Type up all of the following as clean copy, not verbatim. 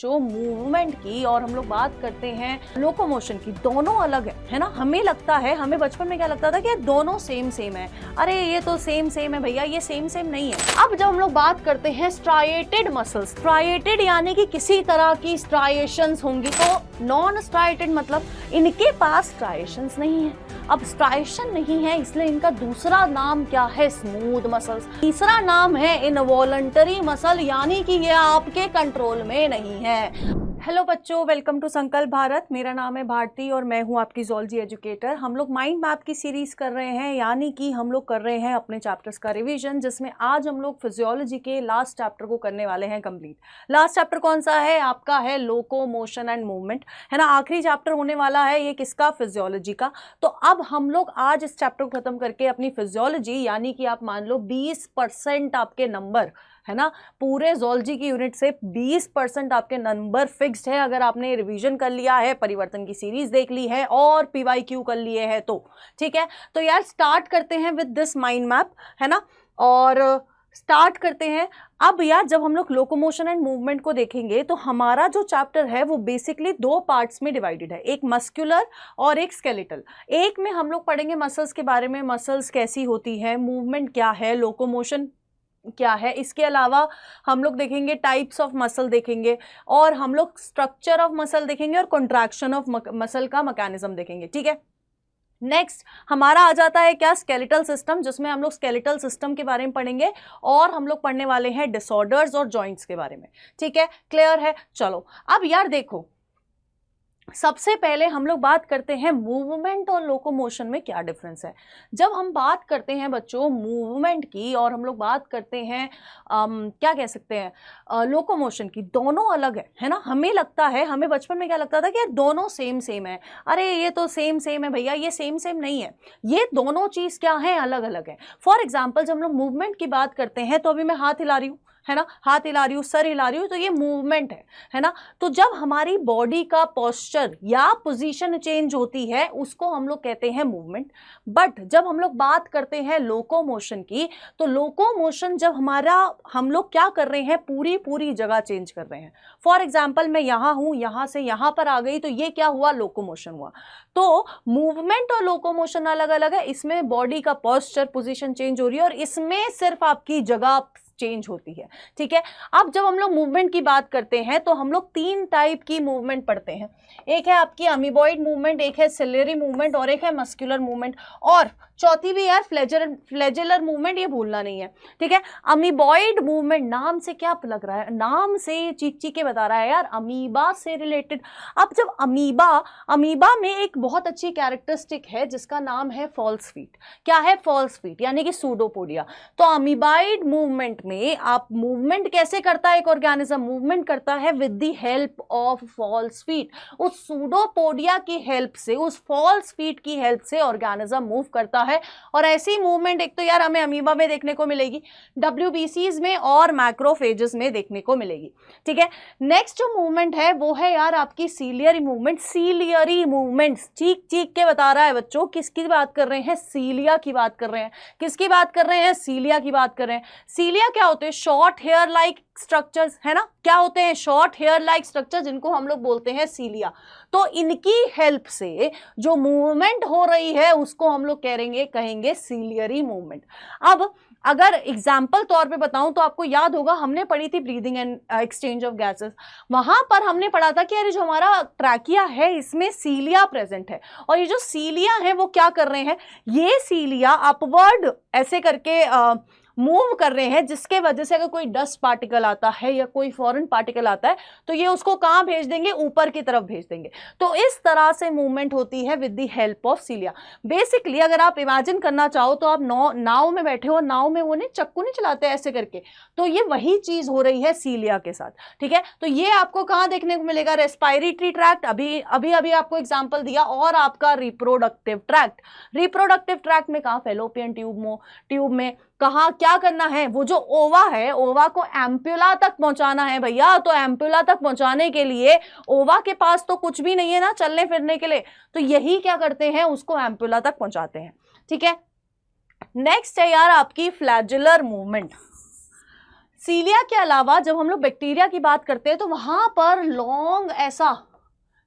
जो मूवमेंट की और हम लोग बात करते हैं लोकोमोशन की, दोनों अलग है ना। हमें लगता है, हमें बचपन में क्या लगता था कि दोनों सेम सेम है, अरे ये तो सेम सेम है भैया, ये सेम सेम नहीं है। अब जब हम लोग बात करते हैं स्ट्राइएटेड मसल्स, स्ट्राइएटेड यानी कि किसी तरह की स्ट्राइएशंस होंगी, तो नॉन स्ट्राइएटेड मतलब इनके पास स्ट्राइएशंस नहीं है। अब स्ट्राइएशन नहीं है इसलिए इनका दूसरा नाम क्या है? Smooth muscles. तीसरा नाम है इनवॉलंटरी मसल, यानी कि ये आपके कंट्रोल में नहीं है। हेलो बच्चों, वेलकम टू संकल्प भारत। मेरा नाम है भारती और मैं हूं आपकी ज़ूलॉजी एजुकेटर। हम लोग माइंड मैप की सीरीज कर रहे हैं, यानी कि हम लोग कर रहे हैं अपने चैप्टर्स का रिवीजन, जिसमें आज हम लोग फिजियोलॉजी के लास्ट चैप्टर को करने वाले हैं कंप्लीट। लास्ट चैप्टर कौन सा है? आपका है लोकोमोशन एंड मूवमेंट, है ना। आखिरी चैप्टर होने वाला है ये किसका? फिजियोलॉजी का। तो अब हम लोग आज इस चैप्टर को खत्म करके अपनी फिजियोलॉजी, यानी कि आप मान लो 20% आपके नंबर, है ना, पूरे ज़ूलॉजी की यूनिट से 20% आपके नंबर फिक्स्ड है अगर आपने रिवीजन कर लिया है, परिवर्तन की सीरीज देख ली है और पीवाईक्यू कर लिए है तो। ठीक है, तो यार स्टार्ट करते हैं विद दिस माइंड मैप, है ना, और स्टार्ट करते हैं। अब यार जब हम लोग लोकोमोशन एंड मूवमेंट को देखेंगे तो हमारा जो चैप्टर है वो बेसिकली दो पार्ट्स में डिवाइडेड है, एक मस्कुलर और एक स्केलेटल। एक में हम लोग पढ़ेंगे मसल्स के बारे में, मसल्स कैसी होती है, मूवमेंट क्या है, लोकोमोशन क्या है। इसके अलावा हम लोग देखेंगे टाइप्स ऑफ मसल देखेंगे, और हम लोग स्ट्रक्चर ऑफ मसल देखेंगे और कॉन्ट्रैक्शन ऑफ मसल का मैकेनिज्म देखेंगे। ठीक है, नेक्स्ट हमारा आ जाता है क्या? स्केलेटल सिस्टम, जिसमें हम लोग स्केलेटल सिस्टम के बारे में पढ़ेंगे और हम लोग पढ़ने वाले हैं डिसऑर्डर्स और जॉइंट्स के बारे में। ठीक है, क्लियर है? चलो अब यार देखो, सबसे पहले हम लोग बात करते हैं मूवमेंट और लोकोमोशन में क्या डिफरेंस है। जब हम बात करते हैं बच्चों मूवमेंट की और हम लोग बात करते हैं क्या कह सकते हैं लोकोमोशन की, दोनों अलग है ना। हमें लगता है, हमें बचपन में क्या लगता था कि यार दोनों सेम सेम है, अरे ये तो सेम सेम है भैया, ये सेम सेम नहीं है, ये दोनों चीज़ क्या है? अलग अलग है। फॉर एग्जाम्पल जब हम लोग मूवमेंट की बात करते हैं तो अभी मैं हाथ हिला रही हूँ, है ना, हाथ हिला रही हूँ, सर हिला रही हूँ, तो ये मूवमेंट है ना। तो जब हमारी बॉडी का पोस्चर या पोजीशन चेंज होती है उसको हम लोग कहते हैं मूवमेंट। बट जब हम लोग बात करते हैं लोकोमोशन की, तो लोकोमोशन जब हम लोग क्या कर रहे हैं, पूरी जगह चेंज कर रहे हैं। फॉर एग्जाम्पल मैं यहाँ हूँ, यहाँ से यहाँ पर आ गई, तो ये क्या हुआ? लोकोमोशन हुआ। तो मूवमेंट और लोकोमोशन अलग अलग है। इसमें बॉडी का पोस्चर, पोजीशन चेंज हो रही है, और इसमें सिर्फ आपकी जगह चेंज होती है। ठीक है, अब जब हम लोग मूवमेंट की बात करते हैं तो हम लोग तीन टाइप की मूवमेंट पढ़ते हैं। एक है आपकी अमीबॉइड मूवमेंट, एक है सिलेरी मूवमेंट और एक है मस्कुलर मूवमेंट, और चौथी भी यार फ्लैजेलर मूवमेंट, ये भूलना नहीं है। ठीक है, अमीबॉइड मूवमेंट, नाम से क्या लग रहा है? नाम से चीख के बता रहा है यार, अमीबा से रिलेटेड। अब जब अमीबा में एक बहुत अच्छी कैरेक्टरिस्टिक है जिसका नाम है फॉल्स फीट। क्या है? फॉल्स फीट, यानी कि सूडोपोडिया। तो अमीबॉइड मूवमेंट में आप मूवमेंट कैसे करता है एक ऑर्गेनिज्म? मूवमेंट करता है with the help of false feet. उस सूडोपोडिया की हेल्प से, उस फॉल्स फीट की हेल्प से ऑर्गेनिज्म मूव करता है। और ऐसी मूवमेंट एक तो यार हमें अमीबा में देखने को मिलेगी, डब्ल्यूबीसीज में और मैक्रोफेजेस में देखने को मिलेगी। ठीक है, नेक्स्ट जो मूवमेंट है वो है यार आपकी सीलियरी मूवमेंट। सीलियरी मूवमेंट चीख के बता रहा है बच्चों, किसकी बात कर रहे हैं? सीलिया की बात कर रहे हैं। किसकी बात कर रहे हैं? सीलिया की बात कर रहे हैं। सीलिया क्या होते हैं? शॉर्ट हेयर लाइक स्ट्रक्चर्स, है ना। क्या होते हैं? शॉर्ट हेयर लाइक स्ट्रक्चर, जिनको हम लोग बोलते हैं सीलिया। तो इनकी हेल्प से जो मूवमेंट हो रही है उसको हम लोग कहेंगे सीलियरी मूवमेंट। अब अगर एग्जाम्पल तौर पे बताऊं तो आपको याद होगा, हमने पढ़ी थी breathing and exchange of gases. वहां पर हमने पढ़ा था कि अरे जो हमारा ट्रैकिया है इसमें सीलिया प्रेजेंट है, और ये जो सीलिया है वो क्या कर रहे हैं? ये सीलिया अपवर्ड ऐसे करके मूव कर रहे हैं, जिसके वजह से अगर कोई डस्ट पार्टिकल आता है या कोई फॉरेन पार्टिकल आता है तो ये उसको कहाँ भेज देंगे? ऊपर की तरफ भेज देंगे। तो इस तरह से मूवमेंट होती है with the help of सीलिया। Basically अगर आप इमेजिन करना चाहो तो आप नाव में बैठे हो, नाव में वो नहीं चक्कू नहीं चलाते ऐसे करके, तो ये वही चीज हो रही है सीलिया के साथ। ठीक है, तो ये आपको कहाँ देखने को मिलेगा? रेस्पिरेटरी ट्रैक्ट, अभी आपको एग्जाम्पल दिया, और आपका रिप्रोडक्टिव ट्रैक्ट में कहाँ? फेलोपियन ट्यूब में कहाँ क्या करना है? वो जो ओवा है, ओवा को एम्प्यूला तक पहुंचाना है भैया। तो एम्प्यूला तक पहुंचाने के लिए ओवा के पास तो कुछ भी नहीं है ना चलने फिरने के लिए, तो यही क्या करते हैं? उसको एम्प्यूला तक पहुंचाते हैं। ठीक है, नेक्स्ट है यार आपकी फ्लैजेलर मूवमेंट। सीलिया के अलावा जब हम लोग बैक्टीरिया की बात करते हैं तो वहां पर लॉन्ग ऐसा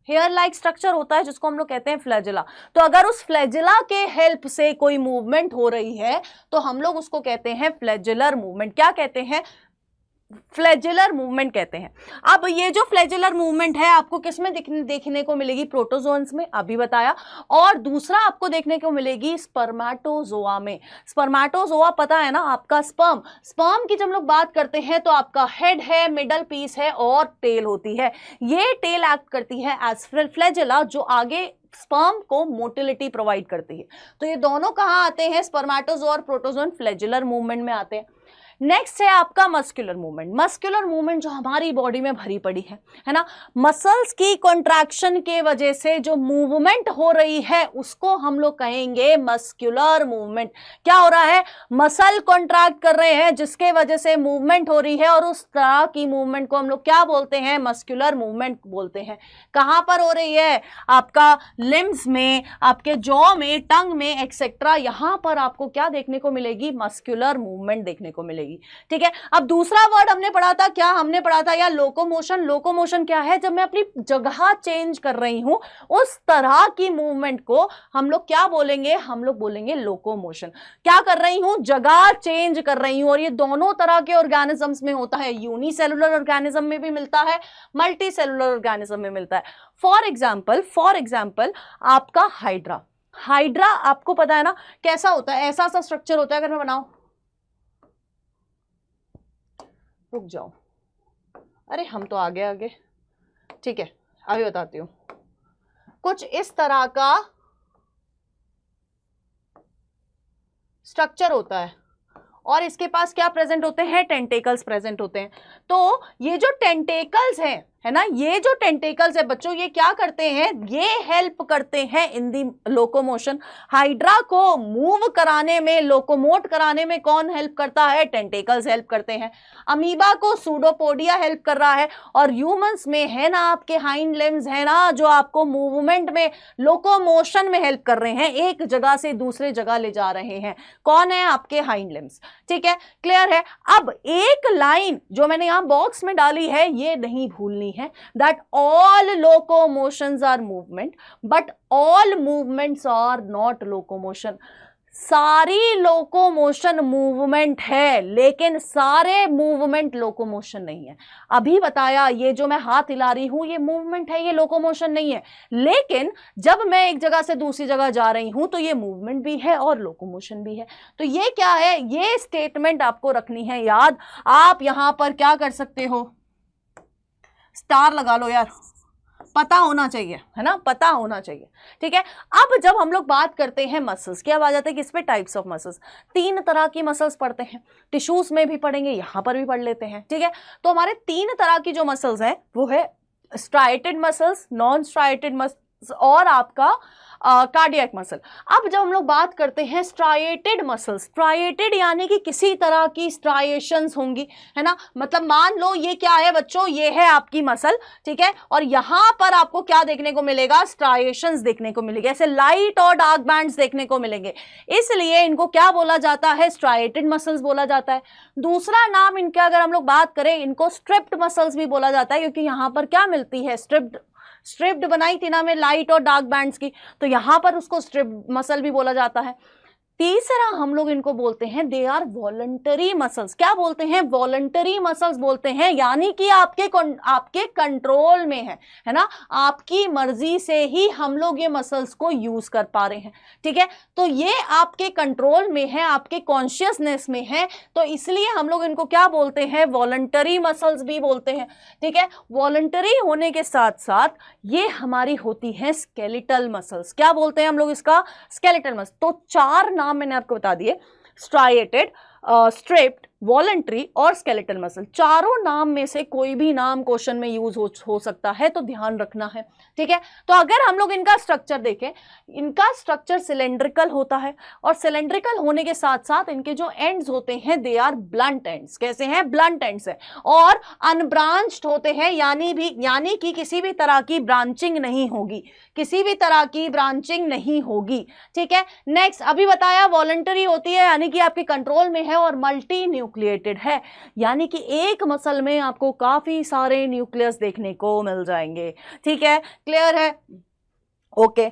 हेयर लाइक स्ट्रक्चर होता है जिसको हम लोग कहते हैं फ्लैजिला। तो अगर उस फ्लैजिला के हेल्प से कोई मूवमेंट हो रही है तो हम लोग उसको कहते हैं फ्लैजिलर मूवमेंट। क्या कहते हैं? फ्लैजिलर मूवमेंट कहते हैं। अब ये जो फ्लैजिलर मूवमेंट है आपको किसमें देखने को मिलेगी? प्रोटोजोन्स में, अभी बताया। और दूसरा आपको देखने को मिलेगी स्पर्मेटोजोआ में। स्पर्मेटोजोआ पता है ना आपका, स्पर्म। स्पर्म की जब हम लोग बात करते हैं तो आपका हेड है, मिडल पीस है और टेल होती है। ये टेल एक्ट करती है एज फ्लैजिला, जो आगे स्पर्म को मोटिलिटी प्रोवाइड करती है। तो ये दोनों कहाँ आते हैं? स्पर्मेटोजोआ और प्रोटोजोन फ्लैजिलर मूवमेंट में आते हैं। नेक्स्ट है आपका मस्कुलर मूवमेंट। मस्कुलर मूवमेंट जो हमारी बॉडी में भरी पड़ी है ना, मसल्स की कॉन्ट्रैक्शन के वजह से जो मूवमेंट हो रही है उसको हम लोग कहेंगे मस्कुलर मूवमेंट। क्या हो रहा है? मसल कॉन्ट्रैक्ट कर रहे हैं जिसके वजह से मूवमेंट हो रही है, और उस तरह की मूवमेंट को हम लोग क्या बोलते हैं? मस्कुलर मूवमेंट बोलते हैं। कहां पर हो रही है? आपका लिम्स में, आपके जॉ में, टंग में एक्सेट्रा, यहां पर आपको क्या देखने को मिलेगी? मस्कुलर मूवमेंट देखने को मिलेगी। ठीक है। अब दूसरा वर्ड हमने पढ़ा था, क्या हमने पढ़ा था? या लोकोमोशन। लोकोमोशन क्या है? जब मैं अपनी जगह चेंज कर रही हूं उस तरह की मूवमेंट को हम लोग क्या बोलेंगे? हम लोग बोलेंगे लोकोमोशन। क्या कर रही हूं? जगह चेंज कर रही हूं। और ये दोनों तरह के ऑर्गेनिजम्स में होता है। यूनिसेलुलर ऑर्गेनिज्म में भी मिलता है, मल्टी सेलुलर ऑर्गेनिज्म में मिलता है। फॉर एग्जाम्पल आपका हाइड्रा। हाइड्रा आपको पता है ना कैसा होता है? ऐसा सा स्ट्रक्चर होता है। अगर मैं बनाऊं, रुक जाओ, अरे हम तो आगे, ठीक है अभी बताती हूं। कुछ इस तरह का स्ट्रक्चर होता है और इसके पास क्या प्रेजेंट होते हैं? टेंटेकल्स प्रेजेंट होते हैं। तो ये जो टेंटेकल्स हैं, है ना, ये जो टेंटेकल्स है बच्चों, ये क्या करते हैं? ये हेल्प करते हैं इन दी लोकोमोशन। हाइड्रा को मूव कराने में, लोकोमोट कराने में कौन हेल्प करता है? टेंटेकल्स हेल्प करते हैं। अमीबा को सूडोपोडिया हेल्प कर रहा है। और ह्यूमंस में है ना आपके हाइंड लिम्स, है ना, जो आपको मूवमेंट में, लोकोमोशन में हेल्प कर रहे हैं, एक जगह से दूसरे जगह ले जा रहे हैं। कौन है? आपके हाइंड लिम्स। ठीक है, क्लियर है। अब एक लाइन जो मैंने यहां बॉक्स में डाली है ये नहीं भूलनी है, that all locomotions are movement but all movements are not locomotion। सारी लोकोमोशन मूवमेंट है लेकिन सारे मूवमेंट लोकोमोशन नहीं है। अभी बताया, ये जो मैं हाथ हिला रही हूं ये मूवमेंट है, ये लोकोमोशन नहीं है। लेकिन जब मैं एक जगह से दूसरी जगह जा रही हूं तो ये मूवमेंट भी है और लोकोमोशन भी है। तो ये क्या है? ये स्टेटमेंट आपको रखनी है याद। आप यहां पर क्या कर सकते हो? स्टार लगा लो यार, पता होना चाहिए, है ना, पता होना चाहिए। ठीक है। अब जब हम लोग बात करते हैं मसल्स की, अब आ जाते हैं किस पे? Types of muscles. 3 तरह की मसल्स पढ़ते हैं, टिश्यूज में भी पढ़ेंगे, यहां पर भी पढ़ लेते हैं। ठीक है। तो हमारे 3 तरह की जो मसल्स हैं वो है striated muscles, non striated muscles और आपका कार्डियक मसल। अब जब हम लोग बात करते हैं स्ट्राइएटेड मसल, स्ट्राइएटेड यानी कि किसी तरह की स्ट्राइएशंस होंगी, है ना, मतलब मान लो ये क्या है बच्चों? ये है आपकी मसल, ठीक है, और यहां पर आपको क्या देखने को मिलेगा? स्ट्राइएशंस देखने को मिलेगी, ऐसे लाइट और डार्क बैंड्स देखने को मिलेंगे, इसलिए इनको क्या बोला जाता है? स्ट्राइएटेड मसल्स बोला जाता है। दूसरा नाम इनका अगर हम लोग बात करें, इनको स्ट्रिप्ड मसल्स भी बोला जाता है, क्योंकि यहां पर क्या मिलती है? स्ट्रिप्ड बनाई थी ना मैं लाइट और डार्क बैंड्स की, तो यहां पर उसको स्ट्रिप्ड मसल भी बोला जाता है। तीसरा हम लोग इनको बोलते हैं दे आर वॉलंटरी मसल्स। क्या बोलते हैं? वॉलंटरी मसल्स बोलते हैं, यानी कि आपके कंट्रोल में है ना, आपकी मर्जी से ही हम लोग ये मसल्स को यूज कर पा रहे हैं। ठीक है, तो ये आपके कंट्रोल में है, आपके कॉन्शियसनेस में है, तो इसलिए हम लोग इनको क्या बोलते हैं? वॉलंटरी मसल्स भी बोलते हैं। ठीक है, वॉलंटरी होने के साथ साथ ये हमारी होती है स्केलेटल मसल्स। क्या बोलते हैं हम लोग इसका? Skeletal muscle. तो 4 नाम मैंने आपको बता दिए, स्ट्राइएटेड, स्ट्रिप्ड, वॉलंटरी और स्केलेटल मसल। चारों नाम में से कोई भी नाम क्वेश्चन में यूज हो सकता है, तो ध्यान रखना है। ठीक है, तो अगर हम लोग इनका स्ट्रक्चर देखें, इनका स्ट्रक्चर सिलेंड्रिकल होता है, और सिलेंड्रिकल होने के साथ साथ इनके जो एंड्स होते हैं दे आर ब्लंट एंड्स। कैसे हैं? ब्लंट एंड्स है, और अनब्रांच्ड होते हैं, यानी कि किसी भी तरह की ब्रांचिंग नहीं होगी, किसी भी तरह की ब्रांचिंग नहीं होगी। ठीक है, नेक्स्ट अभी बताया वॉलंटरी होती है, यानी कि आपके कंट्रोल में है, और मल्टी न्यूक्लियर न्यूक्लिएटेड है, यानी कि एक मसल में आपको काफी सारे न्यूक्लियस देखने को मिल जाएंगे। ठीक है, क्लियर है? ओके,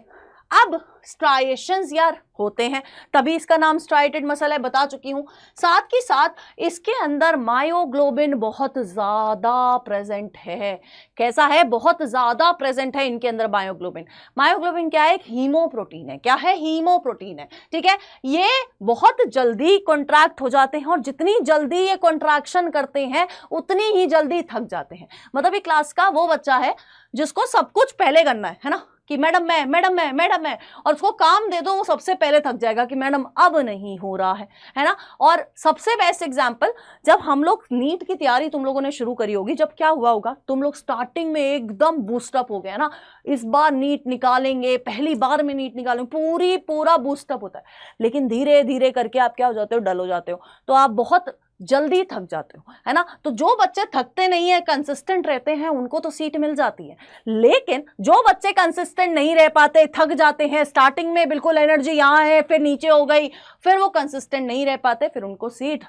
अब स्ट्राइएशंस यार होते हैं, तभी इसका नाम स्ट्राइएटेड मसल है, बता चुकी हूं। साथ ही साथ इसके अंदर मायोग्लोबिन बहुत ज्यादा प्रेजेंट है। कैसा है? बहुत ज्यादा प्रेजेंट है इनके अंदर मायोग्लोबिन। मायोग्लोबिन क्या है? एक हीमोप्रोटीन है। क्या है? हीमोप्रोटीन है। ठीक है, ये बहुत जल्दी कॉन्ट्रैक्ट हो जाते हैं और जितनी जल्दी ये कॉन्ट्रैक्शन करते हैं उतनी ही जल्दी थक जाते हैं। मतलब एक क्लास का वो बच्चा है जिसको सब कुछ पहले करना है ना, कि मैडम मैं, और उसको काम दे दो वो सबसे पहले थक जाएगा कि मैडम अब नहीं हो रहा है ना। और सबसे बेस्ट एग्जांपल, जब हम लोग नीट की तैयारी तुम लोगों ने शुरू करी होगी, जब क्या हुआ होगा, तुम लोग स्टार्टिंग में एकदम बूस्टअप हो गए ना, इस बार नीट निकालेंगे, पहली बार में नीट निकालेंगे, पूरा बूस्टअप होता है, लेकिन धीरे धीरे करके आप क्या हो जाते हो? डल हो जाते हो, तो आप बहुत जल्दी थक जाते हो, है ना। तो जो बच्चे थकते नहीं है, कंसिस्टेंट रहते हैं, उनको तो सीट मिल जाती है। लेकिन जो बच्चे कंसिस्टेंट नहीं रह पाते, थक जाते हैं, स्टार्टिंग में बिल्कुल एनर्जी यहाँ है, फिर नीचे हो गई, फिर वो कंसिस्टेंट नहीं रह पाते, फिर उनको सीट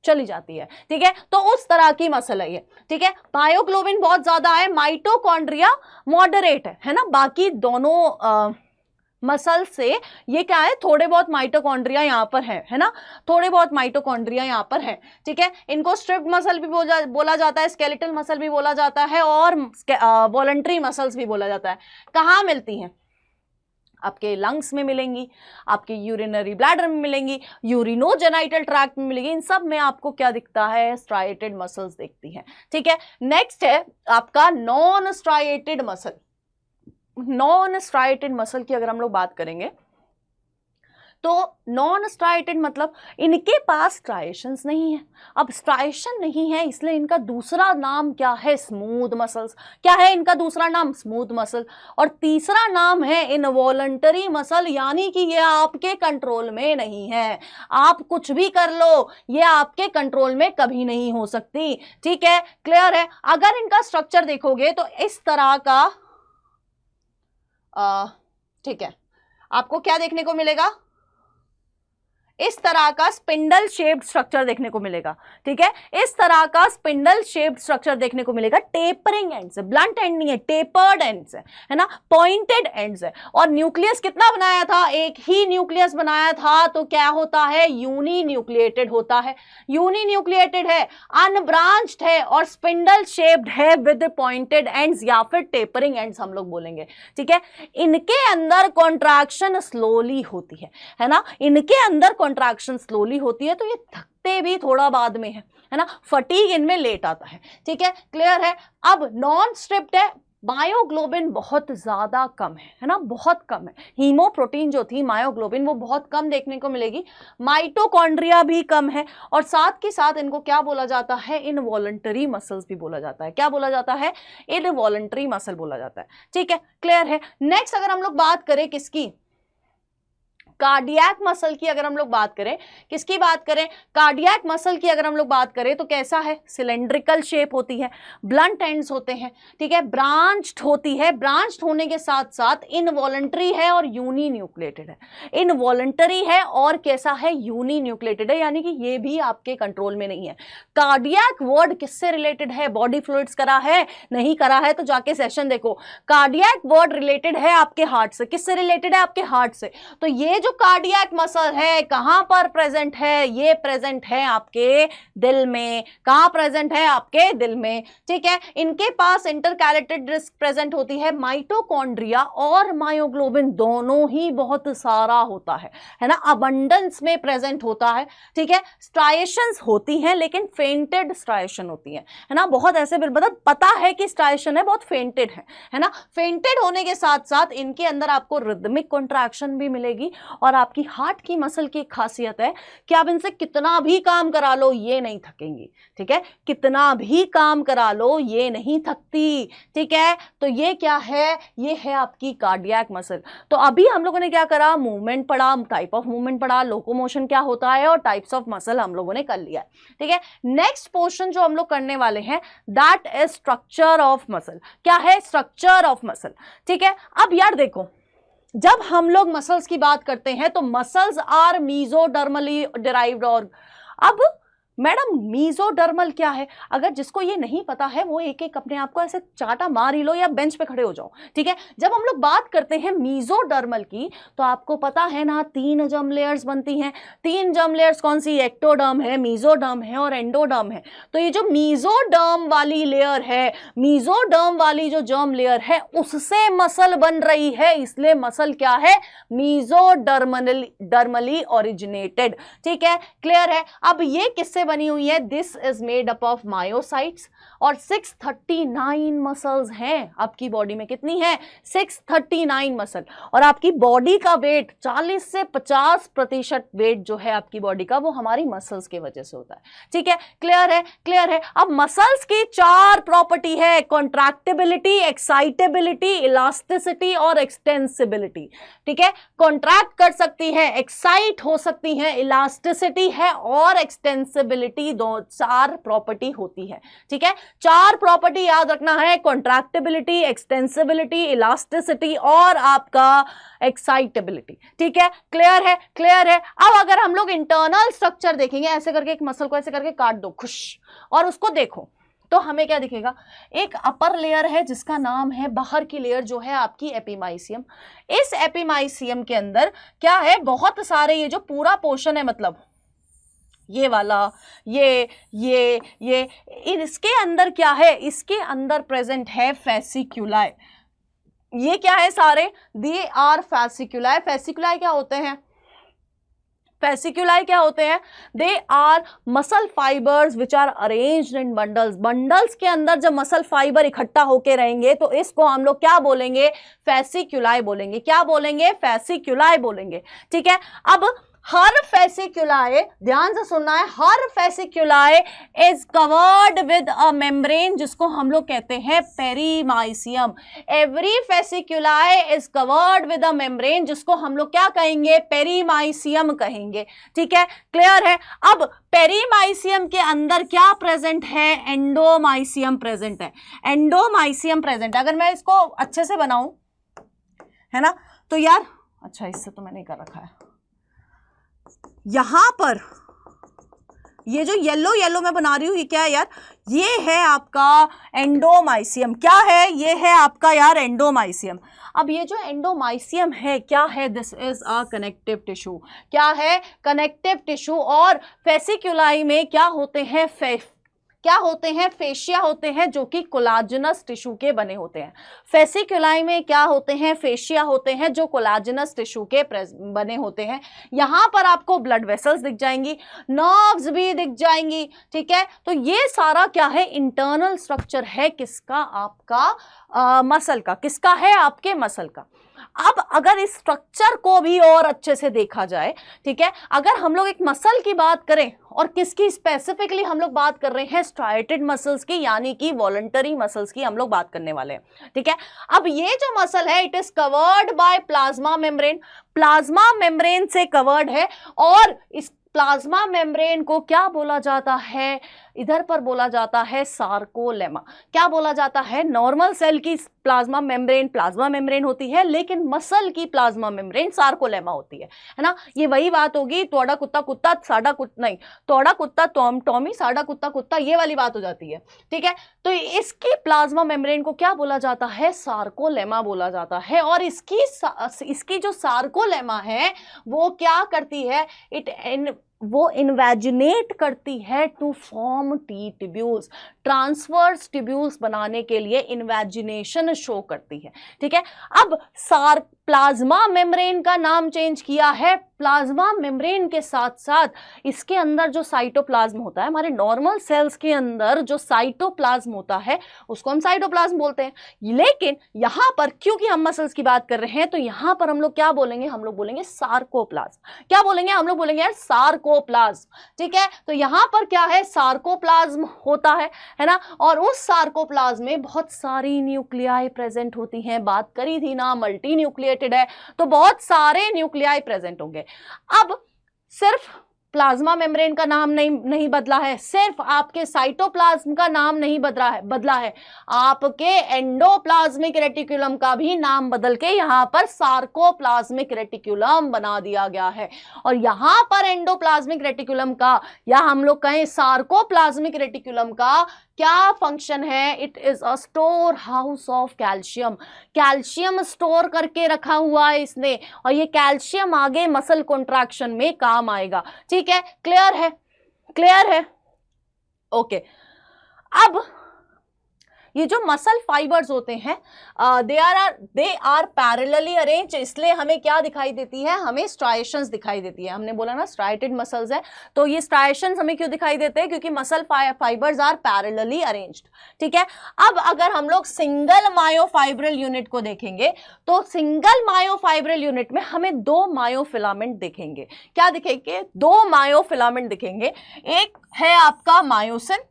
चली जाती है। ठीक है, तो उस तरह की मसल है ये। ठीक है, मायोग्लोबिन बहुत ज्यादा है, माइटोकॉन्ड्रिया मॉडरेट है ना। बाकी दोनों मसल से ये क्या है? थोड़े बहुत माइटोकॉन्ड्रिया यहाँ पर है ना, थोड़े बहुत माइटोकॉन्ड्रिया यहाँ पर है। ठीक है, इनको स्ट्रिप्ड मसल भी बोला जाता है, स्केलेटल मसल भी बोला जाता है, और वॉलंटरी मसल्स भी बोला जाता है। कहाँ मिलती हैं? आपके लंग्स में मिलेंगी, आपके यूरिनरी ब्लैडर में मिलेंगी, यूरिनोजेनाइटल ट्रैक्ट में मिलेंगी। इन सब में आपको क्या दिखता है? स्ट्राइएटेड मसल्स दिखती हैं। ठीक है, नेक्स्ट है आपका non striated muscle. Non striated muscle की अगर हम लोग बात करेंगे तो नॉन स्ट्राइएटेड मतलब इनके पास स्ट्राइएशंस नहीं है। अब स्ट्राइएशन नहीं है इसलिए इनका दूसरा नाम क्या है? Smooth muscles. क्या है इनका दूसरा नाम? Smooth muscle. और तीसरा नाम है इनवॉलंटरी मसल, यानी कि ये आपके कंट्रोल में नहीं है। आप कुछ भी कर लो, ये आपके कंट्रोल में कभी नहीं हो सकती। ठीक है, क्लियर है? अगर इनका स्ट्रक्चर देखोगे तो इस तरह का ठीक है, आपको क्या देखने को मिलेगा? इस तरह का स्पिंडल शेप्ड स्ट्रक्चर देखने को मिलेगा। ठीक है, इस तरह का स्पिंडल शेप्ड स्ट्रक्चर देखने को मिलेगा। टेपरिंग एंड्स है, ब्लंट एंड नहीं है, टेपर्ड एंड्स है ना, पॉइंटेड एंड्स है। और न्यूक्लियस कितना बनाया था? एक ही न्यूक्लियस बनाया था, तो क्या होता है? यूनी न्यूक्लिएटेड होता है। यूनी न्यूक्लिएटेड है, अनब्रांच्ड है और स्पिंडल शेप्ड है विद पॉइंटेड एंड्स या फिर टेपरिंग एंड्स हम लोग बोलेंगे। ठीक है, इनके अंदर कॉन्ट्रैक्शन स्लोली होती है ना, इनके अंदर कॉन्ट्रैक्शन स्लोली होती है, तो ये थकते भी थोड़ा बाद में है ना, फटीग इनमें लेट आता है। ठीक है, क्लियर है? अब नॉन स्ट्रिप्ड है, मायोग्लोबिन बहुत ज्यादा कम है ना, बहुत कम है। हीमोप्रोटीन जो थी मायोग्लोबिन वो बहुत कम देखने को मिलेगी, माइटोकॉन्ड्रिया भी कम है, और साथ के साथ इनको क्या बोला जाता है? इनवॉलंटरी मसल्स भी बोला जाता है। क्या बोला जाता है? इनवॉलंटरी मसल बोला जाता है। ठीक है, क्लियर है? नेक्स्ट अगर हम लोग बात करें किसकी? कार्डियक मसल की अगर हम लोग बात करें, किसकी बात करें? कार्डियक मसल की अगर हम लोग बात करें तो कैसा है? सिलेंड्रिकल शेप होती है, ब्लंट एंड्स होते हैं। ठीक है, ब्रांच्ड होती है, ब्रांच्ड होने के साथ साथ इनवॉलंटरी है और यूनी न्यूक्लिएटेड है। इनवॉलंटरी है और कैसा है? यूनी न्यूक्लिएटेड है, यानी कि ये भी आपके कंट्रोल में नहीं है। कार्डियक वर्ड किससे रिलेटेड है? बॉडी फ्लूइड्स करा है? नहीं करा है तो जाके सेशन देखो। कार्डियक वर्ड रिलेटेड है आपके हार्ट से। किससे रिलेटेड है? आपके हार्ट से। तो ये जो कार्डियक मसल है कहां पर प्रेजेंट है? ये प्रेजेंट है आपके दिल में। कहां प्रेजेंट है? आपके दिल में। ठीक है, इनके पास इंटरकैलेटेड डिस्क प्रेजेंट होती है, माइटोकॉन्ड्रिया और मायोग्लोबिन दोनों ही बहुत सारा होता है ना, अबंडेंस में प्रेजेंट होता है। ठीक है, स्ट्राइएशंस होती हैं लेकिन फेंटेड स्ट्राइएशन होती है ना, बहुत ऐसे मतलब पता है कि स्ट्राइएशन है, बहुत फेंटेड है ना। फेंटेड होने के साथ साथ इनके अंदर आपको रिदमिक कॉन्ट्रैक्शन भी मिलेगी, और आपकी हार्ट की मसल की एक खासियत है कि आप इनसे कितना भी काम करा लो ये नहीं थकेंगी। ठीक है, कितना भी काम करा लो ये नहीं थकती। ठीक है, तो ये क्या है? ये है आपकी कार्डियक मसल। तो अभी हम लोगों ने क्या करा? मूवमेंट पढ़ा, टाइप ऑफ मूवमेंट पढ़ा, लोकोमोशन क्या होता है और टाइप्स ऑफ मसल हम लोगों ने कर लिया। ठीक है, नेक्स्ट पोर्शन जो हम लोग करने वाले हैं that is structure of muscle. क्या है? Structure of muscle. ठीक है, अब यार देखो, जब हम लोग मसल्स की बात करते हैं तो muscles are mesodermally derived organ. अब मैडम मीजोडर्मल क्या है? अगर जिसको ये नहीं पता है वो एक एक अपने आप को ऐसे चाटा मार ही लो या बेंच पे खड़े हो जाओ, ठीक है। जब हम लोग बात करते हैं मीजोडर्मल की तो आपको पता है ना 3 जर्म लेयर्स बनती हैं। 3 जर्म लेयर्स कौन सी? एक्टोडर्म है, मीजोडर्म है और एंडोडर्म है। तो ये जो मीजोडर्म वाली लेयर है, मीजोडर्म वाली जो जर्म लेयर है उससे मसल बन रही है, इसलिए मसल क्या है? मीजोडर्मली ओरिजिनेटेड, ठीक है, क्लियर है। अब ये किससे बनी हुई है? This is made up of myocytes और 639 मसल्स हैं आपकी बॉडी में। कितनी है? 639 मसल। और आपकी बॉडी का वेट 40 से 50% वेट जो है आपकी बॉडी का वो हमारी मसल्स की वजह से होता है, ठीक है, क्लियर है, क्लियर है। अब मसल्स की 4 प्रॉपर्टी है, कॉन्ट्रैक्टिबिलिटी, एक्साइटेबिलिटी, इलास्टिसिटी और एक्सटेंसिबिलिटी, ठीक है। कॉन्ट्रैक्ट कर सकती है, एक्साइट हो सकती है, इलास्टिसिटी है और एक्सटेंसिबिलिटी, 4 प्रॉपर्टी होती है, ठीक है। 4 प्रॉपर्टी याद रखना है, कॉन्ट्रैक्टिबिलिटी, एक्सटेंसिबिलिटी, इलास्टिसिटी और आपका एक्साइटेबिलिटी, ठीक है, क्लियर है, क्लियर है। अब अगर हम लोग इंटरनल स्ट्रक्चर देखेंगे, ऐसे करके एक मसल को ऐसे करके काट दो खुश और उसको देखो तो हमें क्या दिखेगा? एक अपर लेयर है जिसका नाम है, बाहर की लेयर जो है आपकी एपिमाइसियम। इस एपिमाइसियम के अंदर क्या है? बहुत सारे ये जो पूरा पोर्शन है, मतलब ये वाला, ये इसके अंदर क्या है? इसके अंदर प्रेजेंट है फेसिक्यूलाई। ये क्या है सारे? They are फेसिक्यूलाई। फेसिक्यूलाई क्या होते हैं? फेसिक्यूलाई क्या होते हैं? They are muscle fibres which are arranged in bundles. Bundles के अंदर जब मसल फाइबर इकट्ठा होके रहेंगे तो इसको हम लोग क्या बोलेंगे? फेसिक्यूलाई बोलेंगे। क्या बोलेंगे? फेसिक्यूलाई बोलेंगे, ठीक है। अब हर फेसिक्यूलाई, ध्यान से सुनना है, हर fasciculi is covered with a membrane जिसको हम लोग कहते हैं perimysium. Every fasciculi is covered with a membrane जिसको हम लोग क्या कहेंगे? पेरीमाइसियम कहेंगे, ठीक है, क्लियर है। अब पेरीमाइसियम के अंदर क्या प्रेजेंट है? एंडोमाइसियम प्रेजेंट है। एंडोमाइसियम प्रेजेंट है। अगर मैं इसको अच्छे से बनाऊं, है ना, तो यार अच्छा इससे तो मैंने कर रखा है, यहां पर ये जो येलो येलो मैं बना रही हूं ये क्या है यार? ये है आपका एंडोमाइसियम। क्या है? ये है आपका यार एंडोमाइसियम। अब ये जो एंडोमाइसियम है क्या है? This is a connective tissue. क्या है? Connective tissue. और फेसिक्यूलाई में क्या होते हैं? क्या होते हैं? फेशिया होते हैं जो कि कोलाजनस टिश्यू के बने होते हैं। फेसिक्यूलाई में क्या होते हैं? फेशिया होते हैं जो कोलाजनस टिश्यू के बने होते हैं। यहां पर आपको ब्लड वेसल्स दिख जाएंगी, नर्व्स भी दिख जाएंगी, ठीक है। तो ये सारा क्या है? इंटरनल स्ट्रक्चर है किसका? आपका मसल का। किसका है? आपके मसल का। अब अगर इस स्ट्रक्चर को भी और अच्छे से देखा जाए, ठीक है, अगर हम लोग एक मसल की बात करें और किसकी स्पेसिफिकली हम लोग बात कर रहे हैं? स्ट्राइटेड मसल्स की, यानी कि वॉलंटरी मसल्स की हम लोग बात करने वाले हैं, ठीक है। अब ये जो मसल है it is covered by plasma membrane. Plasma membrane से कवर्ड है और इस प्लाज्मा मेम्ब्रेन को क्या बोला जाता है? इधर पर बोला जाता है सार्कोलेमा। क्या बोला जाता है? नॉर्मल सेल की प्लाज्मा मेम्ब्रेन होती है, लेकिन मसल की प्लाज्मा मेम्ब्रेन सार्कोलेमा होती है ना। ये वही बात होगी, तोड़ा कुत्ता कुत्ता साडा कुत्ता, नहीं, तोड़ा कुत्ता टॉमी साडा कुत्ता कुत्ता, ये वाली बात हो जाती है, ठीक है। तो इसकी प्लाज्मा मेम्ब्रेन को क्या बोला जाता है? सार्कोलेमा बोला जाता है। और इसकी जो सार्कोलेमा है वो क्या करती है? वो इन्वेजिनेट करती है to form T tubules. Transverse tubules बनाने के लिए इन्वेजिनेशन शो करती है, ठीक है। अब प्लाज्मा मेम्ब्रेन का नाम चेंज किया है। प्लाज्मा मेम्ब्रेन के साथ साथ इसके अंदर जो साइटोप्लाज्म होता है, हमारे नॉर्मल सेल्स के अंदर जो साइटोप्लाज्म होता है उसको हम साइटोप्लाज्म बोलते हैं। लेकिन यहां पर क्योंकि हम मसल्स की बात कर रहे हैं तो यहां पर हम लोग क्या बोलेंगे? हम लोग बोलेंगे सार्कोप्लाज्म। क्या बोलेंगे? हम लोग बोलेंगे यार सार्कोप्लाज्म, ठीक है। तो यहां पर क्या है? सार्कोप्लाज्म होता है ना। और उस सार्कोप्लाज्म में बहुत सारी न्यूक्लियाई प्रेजेंट होती हैं। बात करी थी ना, मल्टी न्यूक्लिएटेड है तो बहुत सारे न्यूक्लियाई प्रेजेंट होंगे। अब सिर्फ प्लाज्मा मेम्ब्रेन का नाम नहीं बदला है, सिर्फ आपके साइटोप्लाज्म का नाम नहीं बदला है, आपके एंडोप्लाज्मिक रेटिकुलम का भी नाम बदल के यहां पर सार्कोप्लाज्मिक रेटिकुलम बना दिया गया है। और यहां पर एंडोप्लाज्मिक रेटिकुलम का, या हम लोग कहें सार्कोप्लाज्मिक रेटिकुलम का क्या फंक्शन है? It is a store house of calcium. Calcium store करके रखा हुआ है इसने, और ये कैल्शियम आगे मसल कॉन्ट्रैक्शन में काम आएगा। ठीक है, क्लियर है? क्लियर है? ओके। अब ये जो मसल फाइबर्स होते हैं दे आर पैरेलली अरेंज, इसलिए हमें क्या दिखाई देती है? हमें स्ट्राइएशंस दिखाई देती है। हमने बोला ना स्ट्राइटेड मसल्स है, तो ये स्ट्राइएशंस हमें क्यों दिखाई देते हैं? क्योंकि muscle fibres are parallelly arranged. ठीक है, अब अगर हम लोग सिंगल मायोफाइब्रल यूनिट को देखेंगे तो सिंगल मायोफाइब्रल यूनिट में हमें 2 मायोफिलामेंट दिखेंगे। क्या दिखेंगे? 2 मायोफिलामेंट दिखेंगे। एक है आपका मायोसिन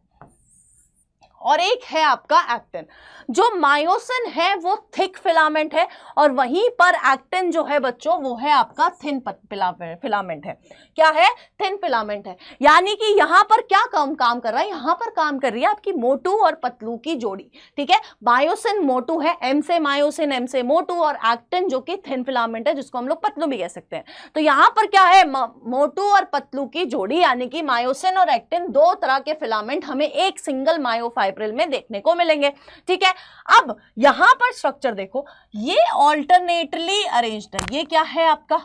और एक है आपका एक्टिन। जो मायोसिन है वो थिक फिलामेंट है, और वहीं पर एक्टिन जो है बच्चों वो है आपका थिन फिलामेंट है। क्या है? थिन फिलामेंट है। यानी कि यहां पर क्या काम कर रहा है? यहां पर काम कर रही है आपकी मोटू और पतलू की जोड़ी। ठीक है, मायोसिन मोटू है, एम से मायोसिन, एम से मोटू, और एक्टिन जो कि थिन फिलामेंट है जिसको हम लोग पतलू भी कह सकते हैं। तो यहां पर क्या है? मोटू और पतलू की जोड़ी, यानी कि मायोसिन और एक्टिन, 2 तरह के फिलामेंट हमें एक सिंगल मायोफाइब्रिल में देखने को मिलेंगे। ठीक है, अब यहां पर स्ट्रक्चर देखो, ये ऑल्टरनेटली अरेंज्ड है। ये क्या है आपका?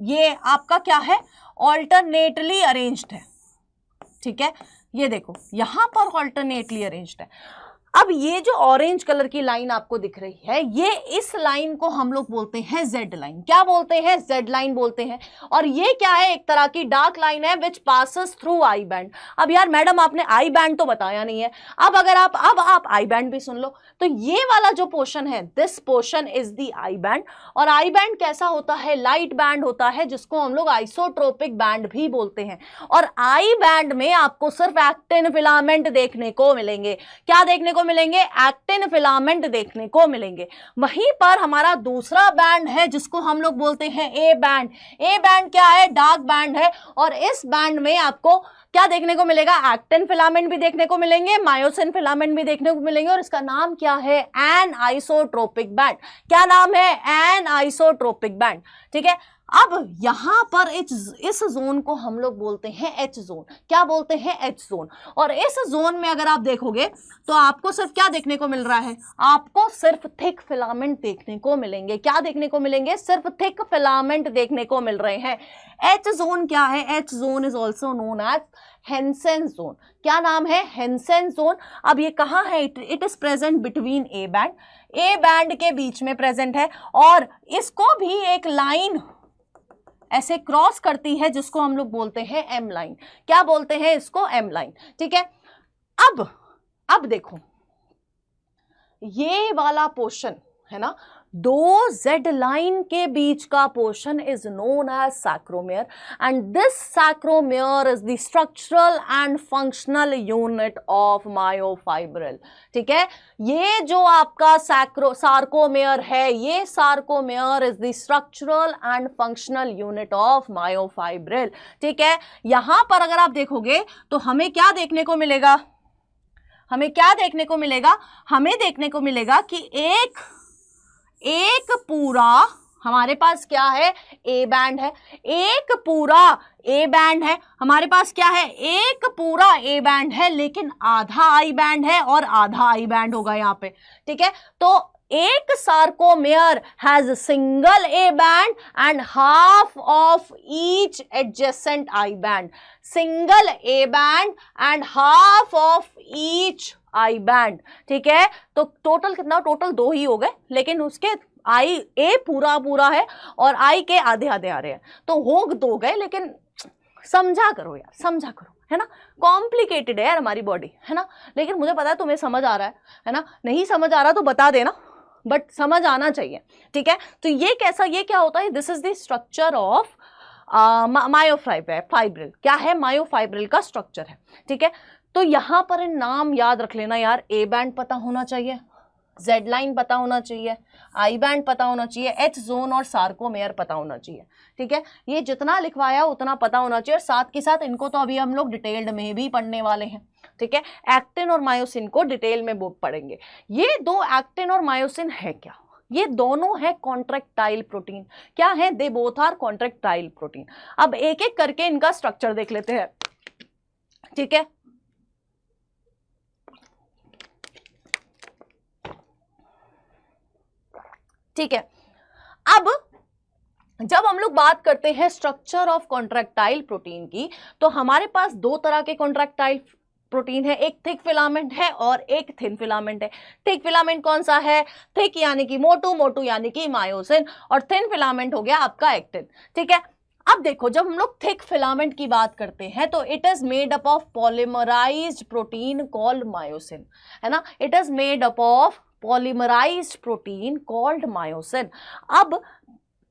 ये आपका क्या है? ऑल्टरनेटली अरेंज्ड है। ठीक है, ये देखो यहां पर ऑल्टरनेटली अरेंज्ड है। अब ये जो ऑरेंज कलर की लाइन आपको दिख रही है, ये इस लाइन को हम लोग बोलते हैं जेड लाइन। क्या बोलते हैं? जेड लाइन बोलते हैं। और ये क्या है? एक तरह की डार्क लाइन है विच पासेस थ्रू आई बैंड। अब यार मैडम आपने आई बैंड तो बताया नहीं है, अब अगर आप आई बैंड भी सुन लो, तो ये वाला जो पोर्शन है, this portion is the I band. और आई बैंड कैसा होता है? लाइट बैंड होता है, जिसको हम लोग आइसोट्रोपिक बैंड भी बोलते हैं। और आई बैंड में आपको सिर्फ एक्टिन फिलामेंट देखने को मिलेंगे। क्या देखने को मिलेंगे? एक्टिन फिलामेंट देखने को मिलेंगे। वहीं पर हमारा दूसरा बैंड है जिसको हम लोग बोलते हैं ए बैंड। ए बैंड क्या है? डार्क बैंड है, और इस बैंड में आपको क्या देखने को मिलेगा? एक्टिन फिलामेंट भी देखने को मिलेंगे, मायोसिन फिलामेंट भी देखने को मिलेंगे, और इसका नाम क्या है? An isotropic band. क्या नाम है? An isotropic band. ठीक है, अब यहां पर इस जोन को हम लोग बोलते हैं एच जोन। क्या बोलते हैं? H zone. और इस जोन में अगर आप देखोगे तो आपको सिर्फ क्या देखने को मिल रहा है? आपको सिर्फ थिक फिलामेंट देखने को मिलेंगे। क्या देखने को मिलेंगे? सिर्फ थिक फिलामेंट देखने को मिल रहे हैं। एच जोन क्या है? H zone is also known as Hensen zone. क्या नाम है? Hensen zone. अब ये कहाँ है? It is present between A band, A band के बीच में प्रेजेंट है, और इसको भी एक लाइन ऐसे क्रॉस करती है जिसको हम लोग बोलते हैं एम लाइन। क्या बोलते हैं इसको? M line. ठीक है, अब देखो ये वाला पोर्शन है ना, 2 जेड लाइन के बीच का portion is known as sarcomere, and this sarcomere is the structural and functional unit of myofibril. ठीक है, ये जो आपका सार्कोमियर है, ये sarcomere is the structural and functional unit of myofibril. ठीक है, यहां पर अगर आप देखोगे तो हमें क्या देखने को मिलेगा? हमें क्या देखने को मिलेगा? हमें देखने को मिलेगा कि एक पूरा हमारे पास क्या है? ए बैंड है। एक पूरा ए बैंड है हमारे पास। क्या है? एक पूरा ए बैंड है, लेकिन आधा आई बैंड है और आधा आई बैंड होगा यहाँ पे। ठीक है, तो एक sarcomere has single A band and half of each adjacent I band. Single A band and half of each I band. ठीक है, तो टोटल कितना? टोटल 2 ही हो गए, लेकिन उसके आई ए पूरा है और आई के आधे आधे आ रहे हैं, तो हो 2 गए, लेकिन समझा करो यार, समझा करो, है ना। कॉम्प्लिकेटेड है यार हमारी बॉडी, है ना, लेकिन मुझे पता है तुम्हें समझ आ रहा है ना। नहीं समझ आ रहा तो बता देना, बट समझ आना चाहिए। ठीक है, तो ये कैसा, ये क्या होता है? This is the structure of myofibril. क्या है? मायोफाइब्रिल का स्ट्रक्चर है। ठीक है, तो यहां पर नाम याद रख लेना यार। ए बैंड पता होना चाहिए, जेड लाइन पता होना चाहिए, आई बैंड पता होना चाहिए, एच जोन और सार्कोमेयर पता होना चाहिए। ठीक है, ये जितना लिखवाया उतना पता होना चाहिए, और साथ के साथ इनको तो अभी हम लोग डिटेल्ड में भी पढ़ने वाले हैं। ठीक है, एक्टिन और मायोसिन को डिटेल में पढ़ेंगे। ये दो एक्टिन और मायोसिन है क्या? ये दोनों है कॉन्ट्रैक्टाइल प्रोटीन। क्या है? They both are contractile protein. अब एक एक करके इनका स्ट्रक्चर देख लेते हैं। ठीक है, ठीक है। अब जब हम लोग बात करते हैं स्ट्रक्चर ऑफ कॉन्ट्रैक्टाइल प्रोटीन की, तो हमारे पास दो तरह के कॉन्ट्रैक्टाइल प्रोटीन है, एक थिक फिलामेंट है और एक थिन फिलामेंट है। थिक फिलामेंट कौन सा है? थिक यानी कि मोटू, मोटू यानी कि मायोसिन, और थिन फिलामेंट हो गया आपका एक्टिन। ठीक है, अब देखो, जब हम लोग थिक फिलामेंट की बात करते हैं तो it is made up of polymerised protein called myosin, है ना। It is made up of polymerised protein called myosin. अब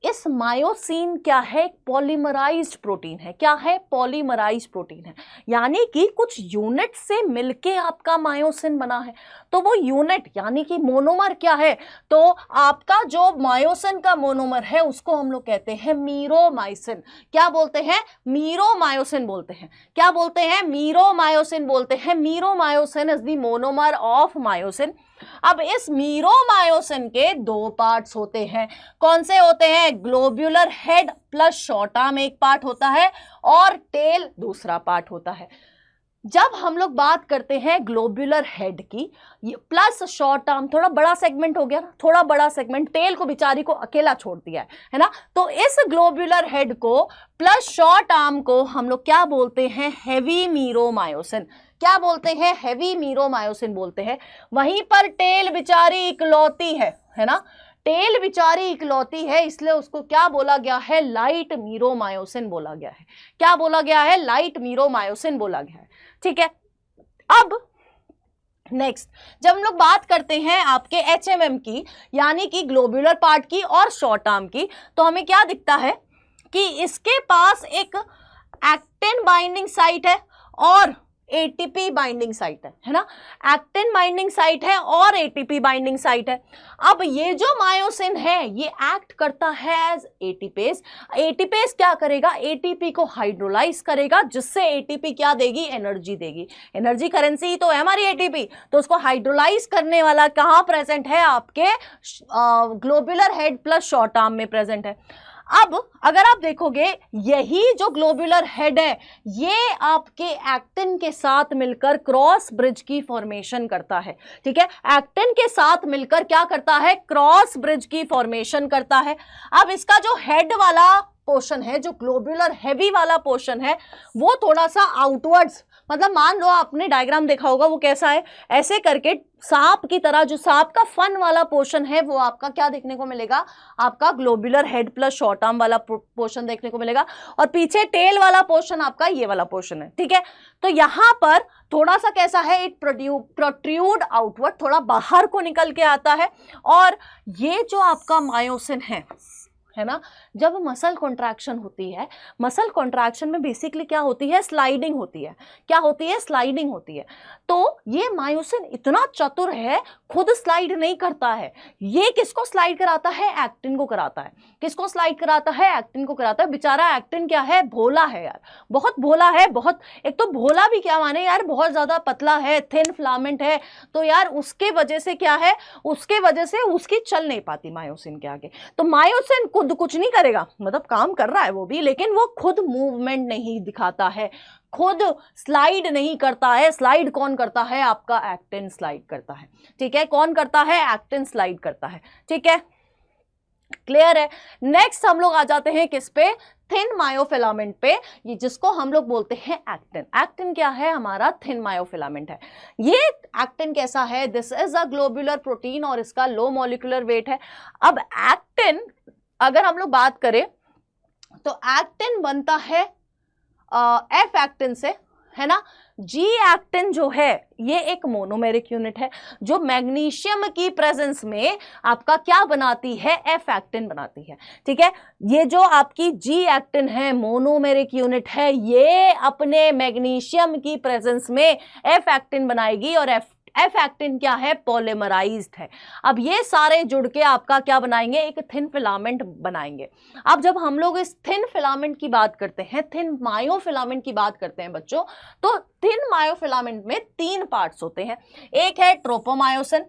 इस मायोसिन क्या है? पॉलीमराइज्ड प्रोटीन है। क्या है? पॉलीमराइज्ड प्रोटीन है, यानी कि कुछ यूनिट से मिलके आपका मायोसिन बना है। तो वो यूनिट यानी कि मोनोमर क्या है? तो आपका जो मायोसिन का मोनोमर है उसको हम लोग कहते हैं मीरोमाइसिन। क्या बोलते हैं? मीरोमायोसिन बोलते हैं। क्या बोलते हैं? मीरोमायोसिन बोलते हैं। Meromyosin is the monomer of myosin. अब इस मीरोमायोसिन के दो पार्ट्स होते हैं। कौन से होते हैं? Globular head plus short arm एक पार्ट होता है और टेल दूसरा पार्ट होता है। जब हम लोग बात करते हैं ग्लोब्यूलर हेड की प्लस शॉर्ट आर्म, थोड़ा बड़ा सेगमेंट हो गया ना, थोड़ा बड़ा सेगमेंट, टेल को बेचारी को अकेला छोड़ दिया है ना। तो इस ग्लोब्यूलर हेड को प्लस शॉर्ट आर्म को हम लोग क्या बोलते हैं? Heavy meromyosin. क्या बोलते हैं? हेवी मीरोमायोसिन बोलते हैं। वहीं पर टेल बेचारी इकलौती है ना, टेल बेचारी इकलौती है, इसलिए उसको क्या बोला गया है? लाइट मीरोमायोसिन बोला गया है। क्या बोला गया है? लाइट मीरोमायोसिन बोला गया है। ठीक है, अब नेक्स्ट जब हम लोग बात करते हैं आपके एचएमएम की, यानी कि ग्लोब्यूलर पार्ट की और शॉर्ट आर्म की, तो हमें क्या दिखता है कि इसके पास एक एक्टिन बाइंडिंग साइट है और एटीपी बाइंडिंग साइट है ना। एक्टिन बाइंडिंग साइट है और एटीपी बाइंडिंग साइट है। अब ये जो मायोसिन है ये एक्ट करता है एज एटीपेज। एटीपेज क्या करेगा? एटीपी को हाइड्रोलाइज करेगा, जिससे एटीपी क्या देगी? एनर्जी देगी। एनर्जी करेंसी ही तो है हमारी एटीपी। तो उसको हाइड्रोलाइज करने वाला कहाँ प्रेजेंट है? आपके globular head plus short arm में प्रेजेंट है। अब अगर आप देखोगे, यही जो ग्लोब्यूलर हेड है ये आपके एक्टिन के साथ मिलकर क्रॉस ब्रिज की फॉर्मेशन करता है। ठीक है, एक्टिन के साथ मिलकर क्या करता है? क्रॉस ब्रिज की फॉर्मेशन करता है। अब इसका जो हेड वाला पोर्शन है, जो ग्लोब्यूलर हेवी वाला पोर्शन है, वो थोड़ा सा आउटवर्ड्स, मतलब मान लो आपने डायग्राम देखा होगा वो कैसा है, ऐसे करके सांप की तरह, जो सांप का फन वाला पोर्शन है वो आपका क्या देखने को मिलेगा? आपका globular head plus short arm वाला पोर्शन देखने को मिलेगा, और पीछे टेल वाला पोर्शन आपका ये वाला पोर्शन है। ठीक है, तो यहां पर थोड़ा सा कैसा है? इट प्रोट्रूड आउटवर्ड, थोड़ा बाहर को निकल के आता है। और ये जो आपका मायोसिन है ना, जब मसल कॉन्ट्रैक्शन होती है, मसल कॉन्ट्रैक्शन में बेसिकली क्या होती है? स्लाइडिंग होती है। क्या होती है? स्लाइडिंग होती है। तो ये मायोसिन इतना चतुर है, खुद स्लाइड नहीं करता है। ये किसको स्लाइड कराता है? एक्टिन को कराता है। किसको स्लाइड कराता है? एक्टिन को कराता है। बेचारा एक्टिन क्या है? भोला है यार, बहुत भोला है। बहुत, एक तो भोला भी क्या माने यार, बहुत ज्यादा पतला है, थिन फिलामेंट है, तो यार उसके वजह से क्या है? उसके वजह से उसकी चल नहीं पाती मायोसिन के आगे। तो मायोसिन खुद कुछ नहीं करेगा, मतलब काम कर रहा है वो भी, लेकिन वो खुद मूवमेंट नहीं दिखाता है, खुद स्लाइड नहीं करता है। स्लाइड कौन करता है? आपका एक्टिन स्लाइड करता है। ठीक है, कौन करता है? एक्टिन स्लाइड करता है। ठीक है, क्लियर है। नेक्स्ट हम लोग आ जाते हैं किस पे? थिन मायोफिलामेंट पे, ये जिसको हम लोग बोलते हैं एक्टिन। एक्टिन क्या है? हमारा थिन मायोफिलामेंट है। ये एक्टिन कैसा है? This is a globular protein और इसका लो मॉलिक्यूलर वेट है। अब एक्टिन अगर हम लोग बात करें तो एक्टिन बनता है एफ एक्टिन से, है ना। जी एक्टिन जो है ये एक मोनोमेरिक यूनिट है, जो मैग्नीशियम की प्रेजेंस में आपका क्या बनाती है? एफ एक्टिन बनाती है। ठीक है, ये जो आपकी जी एक्टिन है मोनोमेरिक यूनिट है, ये अपने मैग्नीशियम की प्रेजेंस में एफ एक्टिन बनाएगी, और एफ एक्टिन क्या है, पॉलीमराइज्ड है। अब ये सारे जुड़ के आपका क्या बनाएंगे, एक थिन फिलामेंट बनाएंगे। अब जब हम लोग इस थिन फिलामेंट की बात करते हैं, थिन मायोफिलामेंट की बात करते हैं बच्चों, तो थिन मायोफिलामेंट में 3 पार्ट्स होते हैं। एक है ट्रोपोमायोसिन,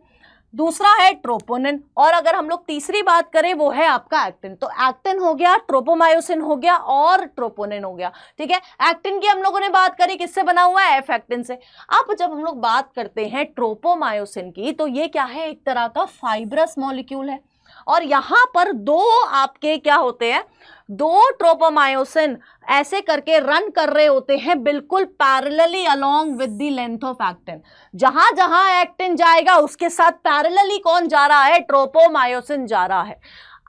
दूसरा है ट्रोपोनिन, और अगर हम लोग तीसरी बात करें वो है आपका एक्टिन। तो एक्टिन हो गया, ट्रोपोमायोसिन हो गया और ट्रोपोनिन हो गया। ठीक है, एक्टिन की हम लोगों ने बात करी, किससे बना हुआ है, एफ एक्टिन से। अब जब हम लोग बात करते हैं ट्रोपोमायोसिन की, तो ये क्या है, एक तरह का फाइब्रस मॉलिक्यूल है, और यहां पर 2 आपके क्या होते हैं, 2 ट्रोपोमायोसिन ऐसे करके रन कर रहे होते हैं बिल्कुल parallelly along with the length of actin. जहां जहां एक्टिन जाएगा उसके साथ पैरेलली कौन जा रहा है, ट्रोपोमायोसिन जा रहा है।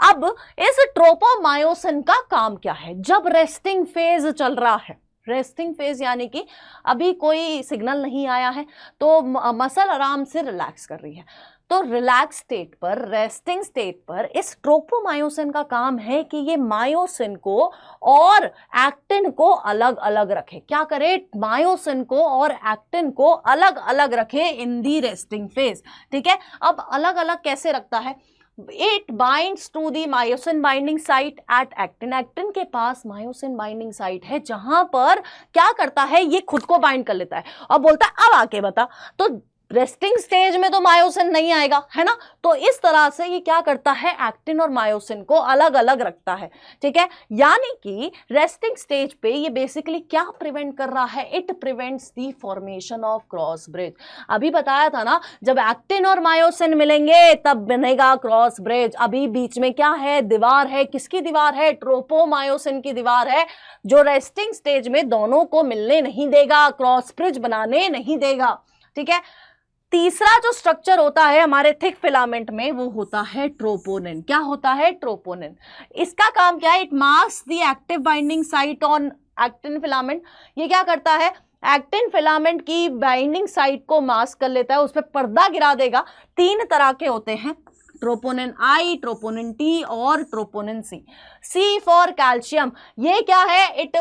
अब इस ट्रोपोमायोसिन का काम क्या है, जब रेस्टिंग फेज चल रहा है, रेस्टिंग फेज यानी कि अभी कोई सिग्नल नहीं आया है, तो मसल आराम से रिलैक्स कर रही है, तो रिलैक्स स्टेट पर, रेस्टिंग स्टेट पर इस ट्रोपोमायोसिन का काम है कि ये मायोसिन को और एक्टिन को अलग अलग रखे। क्या करे, मायोसिन को और एक्टिन को अलग अलग रखे इन दी रेस्टिंग फेज। ठीक है, अब अलग अलग कैसे रखता है, it binds to the myosin binding site at actin. Actin के पास मायोसिन बाइंडिंग साइट है जहां पर क्या करता है, ये खुद को बाइंड कर लेता है और बोलता है अब आके बता। तो रेस्टिंग स्टेज में तो मायोसिन नहीं आएगा, है ना, तो इस तरह से ये क्या करता है, एक्टिन और मायोसिन को अलग अलग रखता है। ठीक है, यानी कि रेस्टिंग स्टेज पे ये बेसिकली क्या प्रिवेंट कर रहा है, it prevents the formation of cross bridge. अभी बताया था ना, जब एक्टिन और मायोसिन मिलेंगे तब बनेगा क्रॉस ब्रिज। अभी बीच में क्या है, दीवार है, किसकी दीवार है, ट्रोपोमायोसिन की दीवार है, जो रेस्टिंग स्टेज में दोनों को मिलने नहीं देगा, क्रॉस ब्रिज बनाने नहीं देगा। ठीक है, तीसरा जो स्ट्रक्चर होता है हमारे थिक फिलामेंट में वो होता है ट्रोपोनिन। क्या होता है, ट्रोपोनिन। इसका काम क्या है, it masks the active binding site on actin filament. ये क्या करता है, एक्टिन फिलामेंट की बाइंडिंग साइट को मास्क कर लेता है, उस पर पर्दा गिरा देगा। 3 तरह के होते हैं, ट्रोपोनिन आई, ट्रोपोनिन टी और troponin C. C for calcium, ये क्या है, it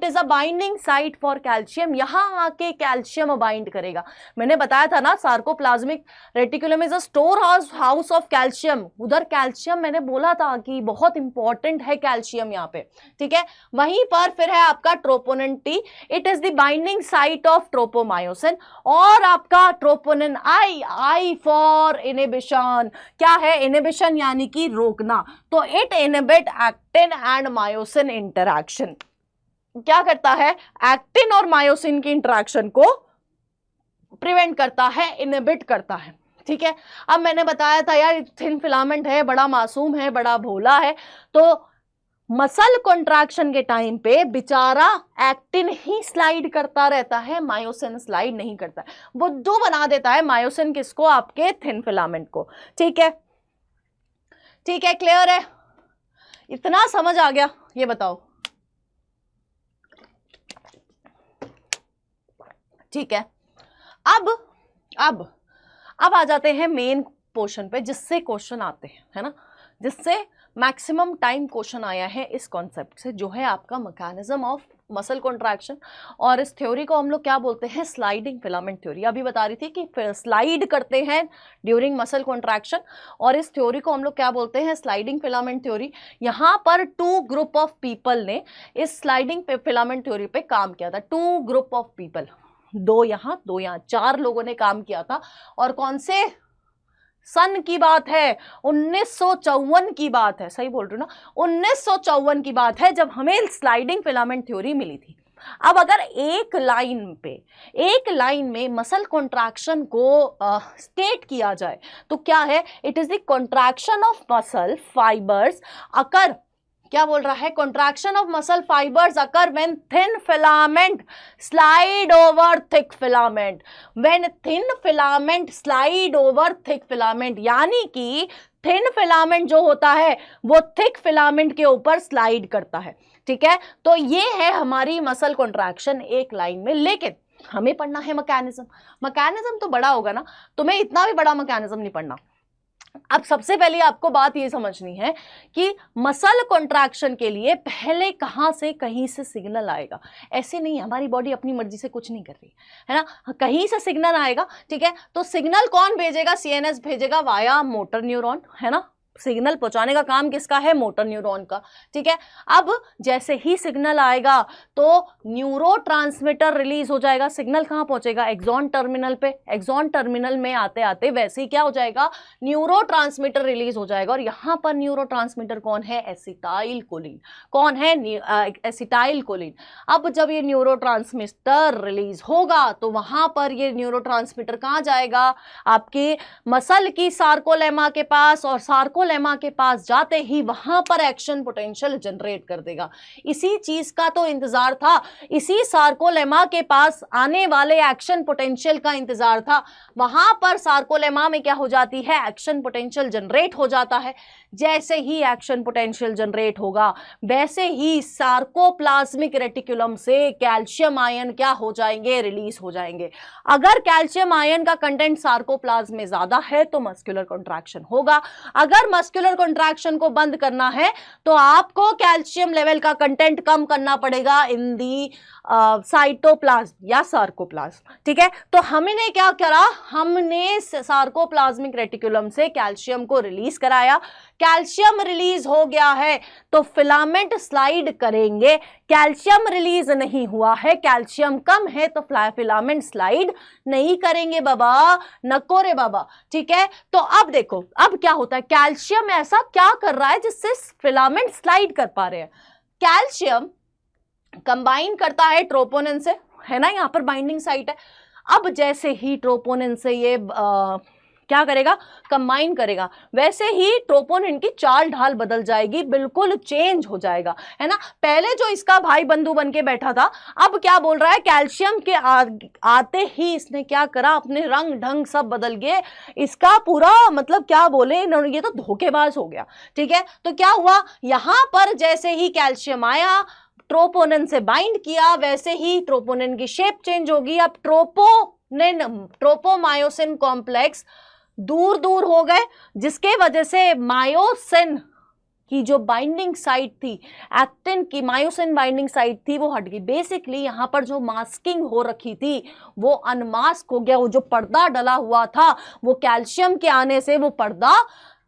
is a binding site for calcium. यहां आके कैल्शियम बाइंड करेगा। मैंने बताया था ना, sarcoplasmic reticulum is a store house of calcium. उधर कैल्शियम मैंने बोला था कि बहुत इंपॉर्टेंट है कैल्शियम यहाँ पे। ठीक है, वहीं पर फिर है आपका troponin T, it is the binding site of tropomyosin. और आपका troponin I, I for inhibition. क्या है, इनहिबिशन यानी कि रोकना। तो it inhibit actin and myosin interaction. क्या करता है, एक्टिन और मायोसिन की इंटरैक्शन को प्रिवेंट करता है, इनहिबिट करता है। ठीक है, अब मैंने बताया था यार थिन फिलामेंट है, बड़ा मासूम है, बड़ा भोला है, तो मसल कॉन्ट्रैक्शन के टाइम पे बेचारा एक्टिन ही स्लाइड करता रहता है, मायोसिन स्लाइड नहीं करता है। बुद्धू बना देता है मायोसिन किसको, आपके थिन फिलामेंट को। ठीक है, ठीक है, क्लियर है, इतना समझ आ गया, ये बताओ। ठीक है, अब आ जाते हैं मेन पोर्शन पे, जिससे क्वेश्चन आते हैं, है ना, जिससे मैक्सिमम टाइम क्वेश्चन आया है इस कॉन्सेप्ट से, जो है आपका मैकेनिज्म ऑफ मसल कॉन्ट्रैक्शन। और इस थ्योरी को हम लोग क्या बोलते हैं, स्लाइडिंग फिलामेंट थ्योरी। अभी बता रही थी कि स्लाइड करते हैं ड्यूरिंग मसल कॉन्ट्रैक्शन, और इस थ्योरी को हम लोग क्या बोलते हैं, स्लाइडिंग फिलामेंट थ्योरी। यहाँ पर 2 ग्रुप ऑफ पीपल ने इस स्लाइडिंग फिलामेंट थ्योरी पे काम किया था। 2 ग्रुप ऑफ पीपल, 2 यहाँ 2 यहाँ, 4 लोगों ने काम किया था। और कौन से सन की बात है, 1954 की बात है, सही बोल रही हूँ ना, 1954 की बात है जब हमें स्लाइडिंग फिलामेंट थ्योरी मिली थी। अब अगर एक लाइन में मसल कॉन्ट्रैक्शन को स्टेट किया जाए तो क्या है, it is the contraction of muscle fibres occur, क्या बोल रहा है, contraction of muscle fibres occur when thin filament slide over thick filament. When thin filament slide over thick filament, यानी कि थिन फिलामेंट जो होता है वो थिक फिलामेंट के ऊपर स्लाइड करता है। ठीक है, तो ये है हमारी मसल कॉन्ट्रैक्शन एक लाइन में। लेकिन हमें पढ़ना है मैकेनिज्म तो बड़ा होगा ना, तुम्हें इतना भी बड़ा मैकेनिज्म नहीं पढ़ना। अब सबसे पहले आपको बात ये समझनी है कि मसल कॉन्ट्रैक्शन के लिए पहले कहां से कहीं से सिग्नल आएगा। ऐसे नहीं है, हमारी बॉडी अपनी मर्जी से कुछ नहीं कर रही है ना, कहीं से सिग्नल आएगा। ठीक है, तो सिग्नल कौन भेजेगा? सीएनएस भेजेगा वाया मोटर न्यूरॉन, है ना। सिग्नल पहुंचाने का काम किसका है? मोटर न्यूरॉन का। ठीक है, अब जैसे ही सिग्नल आएगा तो न्यूरोट्रांसमीटर रिलीज हो जाएगा। सिग्नल कहां पहुंचेगा? एक्सॉन टर्मिनल पे। एक्सॉन टर्मिनल में आते आते वैसे ही क्या हो जाएगा? न्यूरोट्रांसमीटर रिलीज हो जाएगा। और यहां पर न्यूरोट्रांसमीटर कौन है? Acetyl choline. कौन है? Acetyl choline. अब जब ये न्यूरोट्रांसमीटर रिलीज होगा तो वहां पर ये न्यूरोट्रांसमीटर कहां जाएगा? आपके मसल की सार्कोलेमा के पास, और सार्कोलेमा के पास जाते ही वहां पर एक्शन पोटेंशियल जनरेट कर देगा। इसी चीज का तो इंतजार था, इसी सार्कोलेमा के पास आने वाले एक्शन पोटेंशियल का इंतजार था। वहां पर सार्कोलेमा में क्या हो जाती है? एक्शन पोटेंशियल जनरेट हो जाता है। जैसे ही एक्शन पोटेंशियल जनरेट होगा वैसे ही सार्कोप्लाज्मिक रेटिकुलम से कैल्शियम आयन क्या हो जाएंगे? रिलीज हो जाएंगे। अगर कैल्शियम आयन का कंटेंट सार्कोप्लाज्म में ज्यादा है तो मस्कुलर कॉन्ट्रैक्शन होगा। अगर मस्कुलर कॉन्ट्रैक्शन को बंद करना है तो आपको कैल्शियम लेवल का कंटेंट कम करना पड़ेगा इन दी साइटोप्लाज्म या सार्कोप्लाज्म। ठीक है, तो हमने क्या करा? हमने सार्कोप्लाज्मिक रेटिकुलम से कैल्शियम को रिलीज कराया। कैल्शियम रिलीज हो गया है तो फिलामेंट स्लाइड करेंगे। कैल्शियम रिलीज नहीं हुआ है, कैल्शियम कम है तो फिलामेंट स्लाइड नहीं करेंगे बाबा, नको रे बाबा। ठीक है, तो अब देखो अब क्या होता है, कैल्शियम ऐसा क्या कर रहा है जिससे फिलामेंट स्लाइड कर पा रहे हैं? कैल्शियम कंबाइन करता है ट्रोपोनिन से, है ना, यहां पर बाइंडिंग साइट है। अब जैसे ही ट्रोपोनिन से ये क्या करेगा? कंबाइन करेगा, वैसे ही ट्रोपोनिन की चाल ढाल बदल जाएगी, बिल्कुल चेंज हो जाएगा, है ना। पहले जो इसका भाई बंधु बन के बैठा था, अब क्या बोल रहा है? कैल्शियम के आते ही इसने क्या करा? अपने रंग ढंग सब बदल गए। इसका पूरा मतलब क्या बोले, ये तो धोखेबाज हो गया। ठीक है, तो क्या हुआ? यहां पर जैसे ही कैल्शियम आया, ट्रोपोनिन से बाइंड किया, वैसे ही ट्रोपोनिन की शेप चेंज होगी। अब ट्रोपोमायोसिन कॉम्प्लेक्स दूर दूर हो गए, जिसके वजह से मायोसिन की जो बाइंडिंग साइट थी, एक्टिन की मायोसिन बाइंडिंग साइट थी, वो हट गई। बेसिकली यहां पर जो मास्किंग हो रखी थी वो अनमास्क हो गया। वो जो पर्दा डला हुआ था वो कैल्शियम के आने से वो पर्दा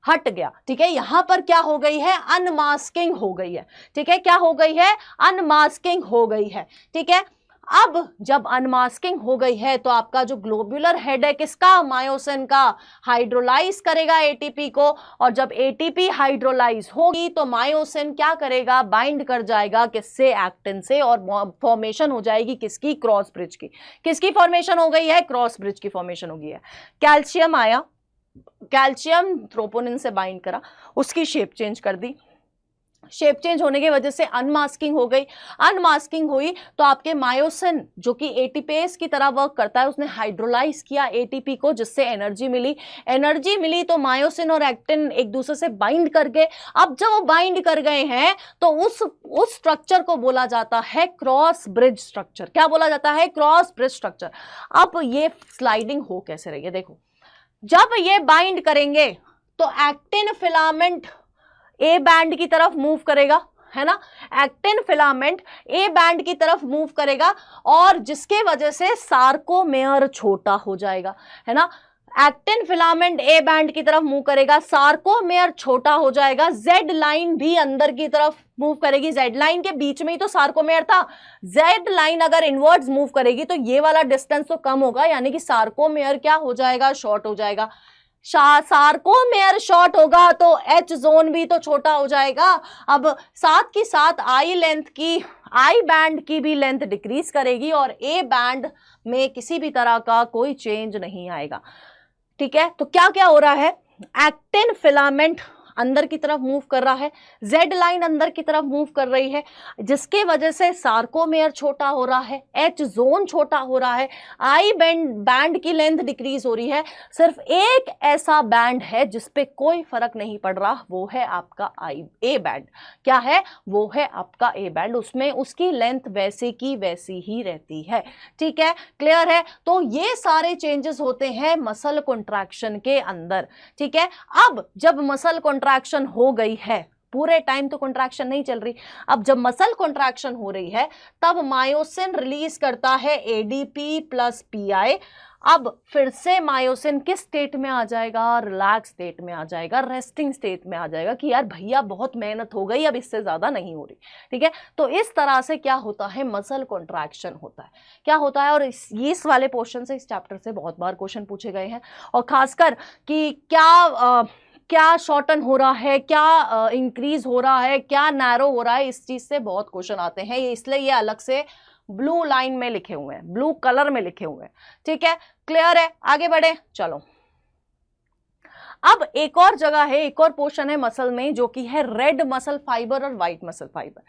हट गया। ठीक है, यहां पर क्या हो गई है? अनमास्किंग हो गई है। ठीक है, क्या हो गई है? अनमास्किंग हो गई है। ठीक है, अब जब अनमास्किंग हो गई है तो आपका जो ग्लोब्यूलर हेड है किसका? मायोसिन का, हाइड्रोलाइज करेगा एटीपी को, और जब एटीपी हाइड्रोलाइज होगी तो मायोसिन क्या करेगा? बाइंड कर जाएगा किससे? एक्टिन से, और फॉर्मेशन हो जाएगी किसकी? क्रॉस ब्रिज की। किसकी फॉर्मेशन हो गई है? क्रॉस ब्रिज की फॉर्मेशन हो गई है। कैल्शियम आया, कैल्शियम ट्रोपोनिन से बाइंड करा, उसकी शेप चेंज कर दी। शेप चेंज होने की वजह से अनमास्किंग हो गई। अनमास्किंग हुई तो आपके मायोसिन जो कि एटीपेस की तरह वर्क करता है, उसने हाइड्रोलाइज किया एटीपी को, जिससे एनर्जी मिली। एनर्जी मिली तो मायोसिन और एक्टिन एक दूसरे से बाइंड कर गए। अब जब वो बाइंड कर गए हैं तो उस स्ट्रक्चर को बोला जाता है क्रॉस ब्रिज स्ट्रक्चर। क्या बोला जाता है? Cross bridge structure. अब ये स्लाइडिंग हो कैसे रही है? देखो, जब ये बाइंड करेंगे तो एक्टिन फिलामेंट ए बैंड की तरफ मूव करेगा, है ना। एक्टिन फिलामेंट ए बैंड की तरफ मूव करेगा, और जिसके वजह से सार्कोमेयर छोटा हो जाएगा, है ना। एक्टिन फिलामेंट ए बैंड की तरफ मूव करेगा, सार्कोमेयर छोटा हो जाएगा। जेड लाइन भी अंदर की तरफ मूव करेगी। जेड लाइन के बीच में ही तो सार्कोमेयर था। जेड लाइन अगर इनवर्ड्स मूव करेगी तो ये वाला डिस्टेंस तो कम होगा, यानी कि सार्कोमेयर क्या हो जाएगा? शॉर्ट हो जाएगा। सार्कोमेयर शॉर्ट होगा तो एच जोन भी तो छोटा हो जाएगा। अब साथ की साथ आई बैंड की भी लेंथ डिक्रीज करेगी, और ए बैंड में किसी भी तरह का कोई चेंज नहीं आएगा। ठीक है, तो क्या क्या हो रहा है? एक्टिन फिलामेंट अंदर की तरफ मूव कर रहा है, जेड लाइन अंदर की तरफ मूव कर रही है, जिसके वजह से सार्कोमेयर छोटा हो रहा है, एच जोन छोटा हो रहा है, आई बैंड की लेंथ डिक्रीज हो रही है। सिर्फ एक ऐसा बैंड है जिसपे कोई फर्क नहीं पड़ रहा, वो है आपका ए बैंड। क्या है? वो है आपका ए बैंड, उसमें उसकी लेंथ वैसे की वैसी ही रहती है। ठीक है, क्लियर है? तो ये सारे चेंजेस होते हैं मसल कॉन्ट्रैक्शन के अंदर। ठीक है, अब जब मसल कॉन्ट्रैक्शन हो गई है, पूरे टाइम तो कॉन्ट्रैक्शन नहीं चल रही, अब जब मसल कॉन्ट्रैक्शन हो रही है तब मायोसिन रिलीज करता है एडीपी प्लस पीआई। अब फिर से मायोसिन किस स्टेट में आ जाएगा? रिलैक्स स्टेट में आ जाएगा, रेस्टिंग स्टेट में आ जाएगा कि यार भैया बहुत मेहनत हो गई, अब इससे ज्यादा नहीं हो रही। ठीक है, तो इस तरह से क्या होता है? मसल कॉन्ट्रैक्शन होता है। क्या होता है? और इस वाले पोर्शन से, इस चैप्टर से बहुत बार क्वेश्चन पूछे गए हैं, और खासकर कि क्या शॉर्टन हो रहा है, क्या इंक्रीज हो रहा है, क्या नैरो हो रहा है, इस चीज से बहुत क्वेश्चन आते हैं। इसलिए ये अलग से ब्लू लाइन में लिखे हुए हैं, ब्लू कलर में लिखे हुए हैं। ठीक है, क्लियर है? आगे बढ़े, चलो। अब एक और जगह है, एक और पोर्शन है मसल में जो कि है रेड मसल फाइबर और व्हाइट मसल फाइबर।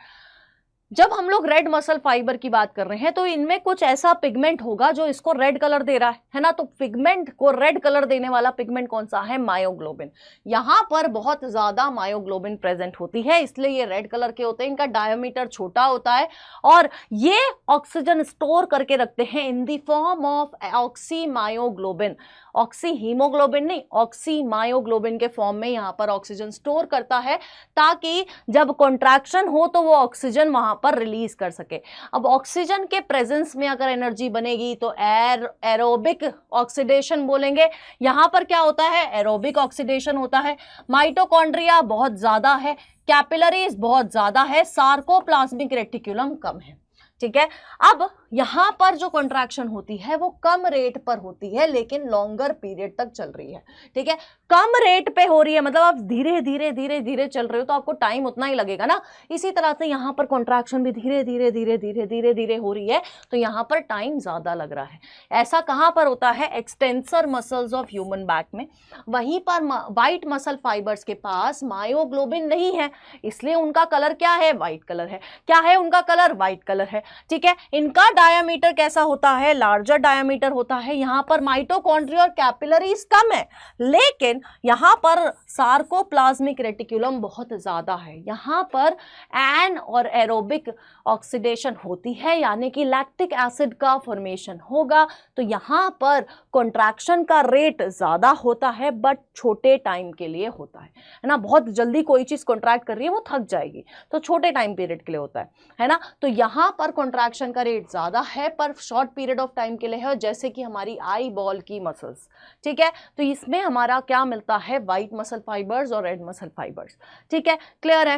जब हम लोग रेड मसल फाइबर की बात कर रहे हैं तो इनमें कुछ ऐसा पिगमेंट होगा जो इसको रेड कलर दे रहा है ना। तो पिगमेंट को रेड कलर देने वाला पिगमेंट कौन सा है? मायोग्लोबिन। यहां पर बहुत ज्यादा मायोग्लोबिन प्रेजेंट होती है, इसलिए ये रेड कलर के होते हैं। इनका डायमीटर छोटा होता है और ये ऑक्सीजन स्टोर करके रखते हैं in the form of oxy myoglobin. Oxy haemoglobin नहीं, ऑक्सी मायोग्लोबिन के फॉर्म में यहां पर ऑक्सीजन स्टोर करता है, ताकि जब कॉन्ट्रैक्शन हो तो वो ऑक्सीजन वहां पर रिलीज कर सके। अब ऑक्सीजन के प्रेजेंस में अगर एनर्जी बनेगी तो एरोबिक ऑक्सीडेशन बोलेंगे। यहां पर क्या होता है? एरोबिक ऑक्सीडेशन होता है। माइटोकॉन्ड्रिया बहुत ज्यादा है, कैपिलरीज बहुत ज्यादा है, सार्कोप्लाज्मिक रेटिकुलम कम है। ठीक है, अब यहां पर जो कॉन्ट्रैक्शन होती है वो कम रेट पर होती है, लेकिन लॉन्गर पीरियड तक चल रही है। ठीक है, कम रेट पे हो रही है, मतलब आप धीरे धीरे धीरे धीरे चल रहे हो तो आपको टाइम उतना ही लगेगा ना। इसी तरह से यहां पर कॉन्ट्रैक्शन भी धीरे धीरे धीरे धीरे धीरे धीरे हो रही है, तो यहां पर टाइम ज्यादा लग रहा है। ऐसा कहां पर होता है? Extensor muscles of human back में। वहीं पर व्हाइट मसल फाइबर्स के पास मायोग्लोबिन नहीं है, इसलिए उनका कलर क्या है? व्हाइट कलर है। क्या है उनका कलर? व्हाइट कलर है। ठीक है, इनका डायामीटर कैसा होता है? लार्जर डायामीटर होता है। यहां पर माइटोकॉन्ड्रिया और कैपिलरीज कम है, लेकिन यहां पर सार्कोप्लाज्मिक रेटिकुलम बहुत ज्यादा है। यहां पर एन और एरोबिक ऑक्सीडेशन होती है, यानी कि लैक्टिक एसिड का फॉर्मेशन होगा। तो यहां पर कॉन्ट्रैक्शन का रेट ज्यादा होता है, बट छोटे टाइम के लिए होता है ना। बहुत जल्दी कोई चीज कॉन्ट्रैक्ट कर रही है वो थक जाएगी, तो छोटे टाइम पीरियड के लिए होता है ना। तो यहां पर कॉन्ट्रैक्शन का रेट ज्यादा है पर शॉर्ट पीरियड ऑफ टाइम के लिए है, जैसे कि हमारी आई बॉल की मसल्स। ठीक है, तो इसमें हमारा क्या मिलता है? व्हाइट मसल फाइबर्स और रेड मसल फाइबर्स। ठीक है, क्लियर है?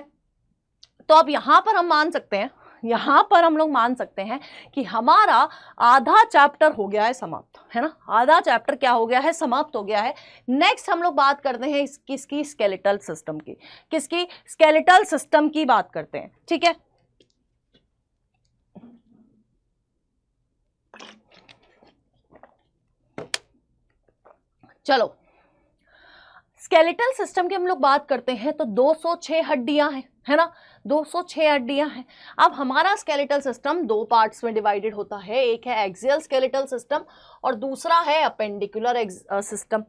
तो अब यहां पर हम मान सकते हैं, यहां पर हम लोग मान सकते हैं कि हमारा आधा चैप्टर हो गया है समाप्त, है ना। आधा चैप्टर क्या हो गया है? समाप्त हो गया है। नेक्स्ट हम लोग बात करते हैं किसकी? स्केलेटल सिस्टम की। किसकी? स्केलेटल सिस्टम की बात करते हैं। ठीक है, चलो स्केलेटल सिस्टम की हम लोग बात करते हैं तो 206 हड्डियां हैं, है ना। 206 हड्डियां हैं। अब हमारा स्केलेटल सिस्टम दो पार्ट्स में डिवाइडेड होता है, एक है एक्सियल स्केलेटल सिस्टम और दूसरा है appendicular system.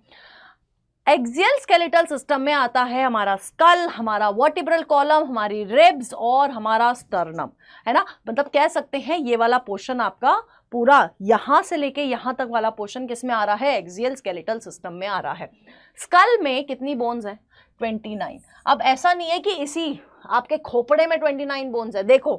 Axial skeletal system में आता है हमारा स्कल, हमारा वर्टिब्रल कॉलम, हमारी रिब्स और हमारा स्टर्नम, है ना। मतलब कह सकते हैं ये वाला पोर्शन आपका पूरा यहां से लेके यहां तक वाला पोर्शन किस में आ रहा है? एक्सियल स्केलेटल सिस्टम में आ रहा है। स्कल में कितनी बोन्स हैं? 29। अब ऐसा नहीं है कि इसी आपके खोपड़े में 29 बोन्स है। देखो,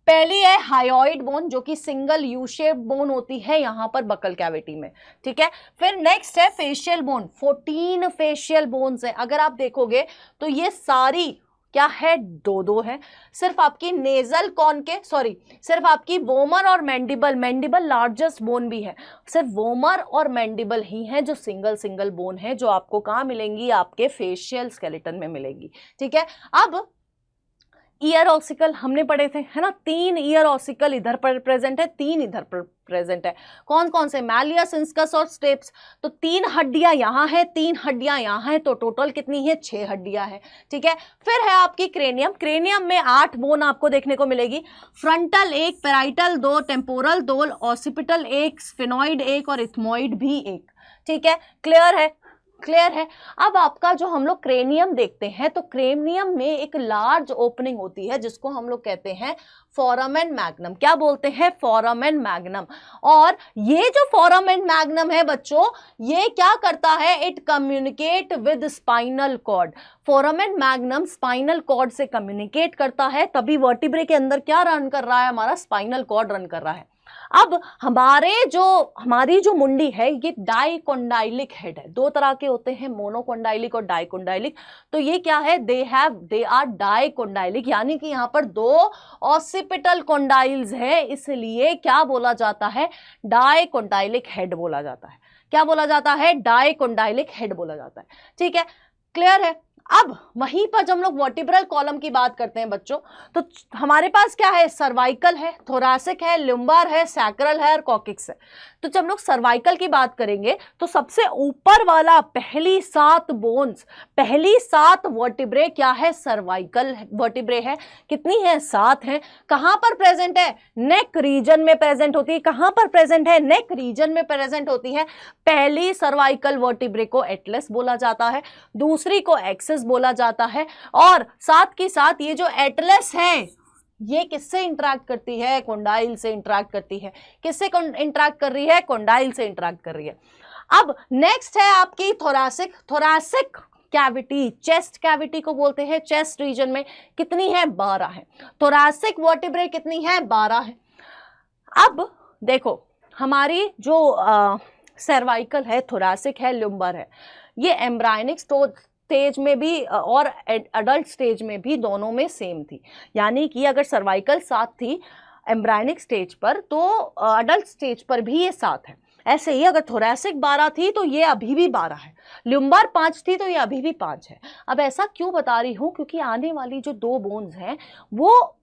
पहली है हायोइड बोन जो कि सिंगल यू शेप बोन होती है यहां पर बकल कैविटी में। ठीक है, फिर नेक्स्ट है फेशियल बोन। 14 फेशियल बोन्स है। अगर आप देखोगे तो ये सारी क्या है? दो है। सिर्फ आपकी नेजल कॉन के सिर्फ आपकी वोमर और मैंडिबल लार्जेस्ट बोन भी है। सिर्फ वोमर और मैंडिबल ही है जो सिंगल बोन है, जो आपको कहाँ मिलेंगी? आपके फेशियल स्केलेटन में मिलेंगी। ठीक है, अब ईयर ऑसिकल हमने पढ़े थे, है ना। 3 ईयर ऑसिकल इधर पर प्रेजेंट है, 3 इधर पर प्रेजेंट है। कौन कौन से? मैलियस, इंस्कस और स्टेप्स। तो 3 हड्डियां यहाँ है, 3 हड्डियां यहाँ है, तो टोटल कितनी है? 6 हड्डियां है। ठीक है, फिर है आपकी क्रेनियम। क्रेनियम में 8 बोन आपको देखने को मिलेगी। Frontal 1, parietal 2, temporal 2, occipital 1, sphenoid 1 और इथमॉइड भी 1। ठीक है, क्लियर है? क्लियर है। अब आपका जो हम लोग क्रेनियम देखते हैं, तो क्रेनियम में एक लार्ज ओपनिंग होती है जिसको हम लोग कहते हैं फोरामेन मैग्नम। क्या बोलते हैं? Foramen magnum. और ये जो फोरामेन मैग्नम है बच्चों, ये क्या करता है? It communicate with spinal cord. Foramen magnum spinal cord से कम्युनिकेट करता है, तभी वर्टिब्रे के अंदर क्या रन कर रहा है? हमारा स्पाइनल कॉर्ड रन कर रहा है। अब हमारी जो मुंडी है ये डाइकोंडाइलिक हेड है। 2 तरह के होते हैं, मोनोकोंडाइलिक और डाइकोंडाइलिक। तो ये क्या है? दे आर डाइकोंडाइलिक, यानी कि यहाँ पर 2 ऑसिपिटल कोंडाइल्स है, इसलिए क्या बोला जाता है? डाइकोंडाइलिक हेड बोला जाता है। क्या बोला जाता है? डाइकोंडाइलिक हेड बोला जाता है। ठीक है, क्लियर है। अब वहीं पर जब हम लोग वर्टिब्रल कॉलम की बात करते हैं बच्चों, तो हमारे पास क्या है? सर्वाइकल है, थोरासिक है, लुम्बार है, सैक्रल है और कॉकिक्स है। तो जब हम लोग सर्वाइकल की बात करेंगे तो सबसे ऊपर वाला पहली 7 बोन्स, पहली 7 वर्टिब्रे क्या है? सर्वाइकल वर्टिब्रे है। कितनी है? 7 है। कहां पर प्रेजेंट है? नेक रीजन में प्रेजेंट होती है। कहां पर प्रेजेंट है? नेक रीजन में प्रेजेंट होती है। पहली सर्वाइकल वर्टिब्रे को एटलस बोला जाता है, दूसरी को एक्सिस बोला जाता है, और साथ के साथ ये जो एटलस है ये किससे इंटरैक्ट करती है? कोंडाइल से इंटरैक्ट करती है। किससे इंटरैक्ट कर रही है? कोंडाइल से इंटरैक्ट कर रही है। अब नेक्स्ट है आपकी thoracic. Thoracic cavity, chest cavity को बोलते हैं। चेस्ट रीजन में कितनी है? 12 है। थोरासिक वर्टिब्रे कितनी है? 12 है। अब देखो, हमारी जो सर्वाइकल है, थोरासिक है, लुम्बर है, ये एम्ब्रायनिक स्टेज में भी और एडल्ट स्टेज में भी दोनों में सेम थी। यानी कि अगर सर्वाइकल 7 थी एम्ब्रायनिक स्टेज पर, तो अडल्ट स्टेज पर भी ये 7 है। ऐसे ही अगर थोरैसिक 12 थी तो ये अभी भी 12 है। लुम्बार 5 थी तो ये अभी भी 5 है। अब ऐसा क्यों बता रही हूँ? क्योंकि आने वाली जो 2 बोन्स हैं वो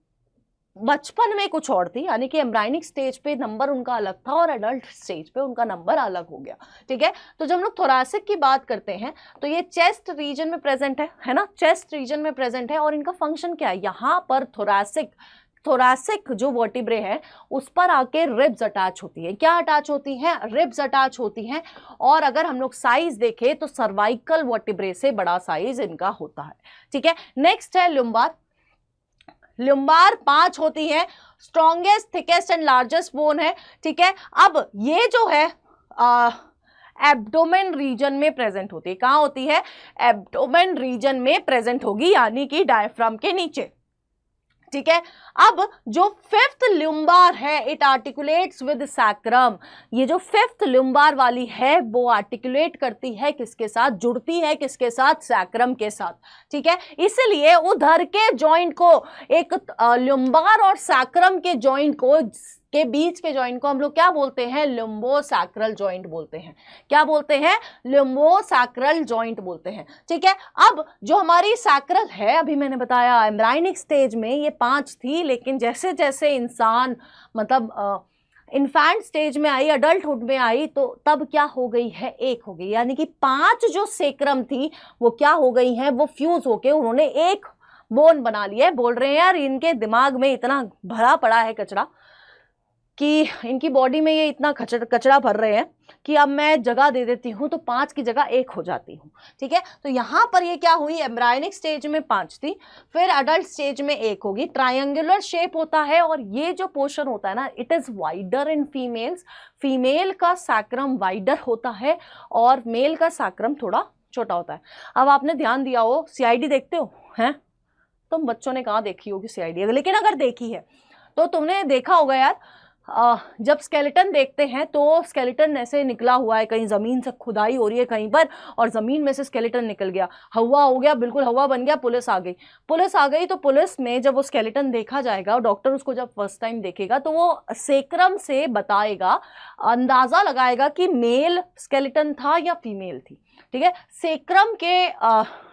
बचपन में कुछ और थी, यानी कि एम्ब्रायनिक स्टेज पे नंबर उनका अलग था और एडल्ट स्टेज पे उनका नंबर अलग हो गया। ठीक है, तो जब हम लोग थोरासिक की बात करते हैं तो ये चेस्ट रीजन में प्रेजेंट है ना? चेस्ट रीजन में प्रेजेंट है। और इनका फंक्शन क्या है? यहाँ पर थोरासिक जो वर्टिब्रे है उस पर आके रिब्स अटैच होती है। क्या अटैच होती हैं? रिब्स अटैच होती हैं। और अगर हम लोग साइज देखें तो सर्वाइकल वर्टिब्रे से बड़ा साइज इनका होता है। ठीक है, नेक्स्ट है लुम्बार। लुम्बार 5 होती है, strongest, thickest and largest bone है। ठीक है, अब ये जो है एब्डोमेन रीजन में प्रेजेंट होती है। कहाँ होती है? एब्डोमेन रीजन में प्रेजेंट होगी, यानी कि डायफ्राम के नीचे। ठीक है, अब जो 5th लुम्बार है इट आर्टिकुलेट्स विद सैक्रम। ये जो 5th लुम्बार वाली है वो आर्टिकुलेट करती है किसके साथ? जुड़ती है किसके साथ? सैक्रम के साथ। ठीक है, इसलिए उधर के जॉइंट को, एक लुम्बार और सैक्रम के जॉइंट को, के बीच के जॉइंट को हम लोग क्या बोलते हैं? लुम्बोसैक्रल जॉइंट बोलते हैं। क्या बोलते हैं? लुम्बोसैक्रल जॉइंट बोलते हैं। ठीक है, अब जो हमारी सैक्रल है, अभी मैंने बताया एम्ब्रायनिक स्टेज में ये 5 थी, लेकिन जैसे जैसे इंसान मतलब इन्फेंट स्टेज में आई, अडल्टहुड में आई, तो तब क्या हो गई है? 1 हो गई। यानी कि 5 जो सैक्रम थी वो क्या हो गई हैं? वो फ्यूज होके उन्होंने एक बोन बना लिया है। बोल रहे हैं यार इनके दिमाग में इतना भरा पड़ा है कचरा, कि इनकी बॉडी में ये इतना कचरा भर रहे हैं कि अब मैं जगह दे देती हूँ तो 5 की जगह 1 हो जाती हूँ। ठीक है, तो यहाँ पर ये क्या हुई? एम्ब्रायनिक स्टेज में 5 थी, फिर अडल्ट स्टेज में 1 होगी। ट्रायंगुलर शेप होता है, और ये जो पोर्शन होता है ना, it is wider in females. Female का सैक्रम वाइडर होता है और मेल का सैक्रम थोड़ा छोटा होता है। अब आपने ध्यान दिया हो, CID देखते हो हैं? तुम बच्चों ने कहाँ देखी होगी CID, लेकिन अगर देखी है तो तुमने देखा होगा यार, जब स्केलेटन देखते हैं तो स्केलेटन ऐसे निकला हुआ है, कहीं ज़मीन से खुदाई हो रही है कहीं पर, और ज़मीन में से स्केलेटन निकल गया, हवा हो गया, बिल्कुल हवा बन गया, पुलिस आ गई। तो पुलिस में जब वो स्केलेटन देखा जाएगा और डॉक्टर उसको जब फर्स्ट टाइम देखेगा तो वो सैक्रम से बताएगा, अंदाज़ा लगाएगा कि मेल स्केलेटन था या फीमेल थी। ठीक है, सेक्रम के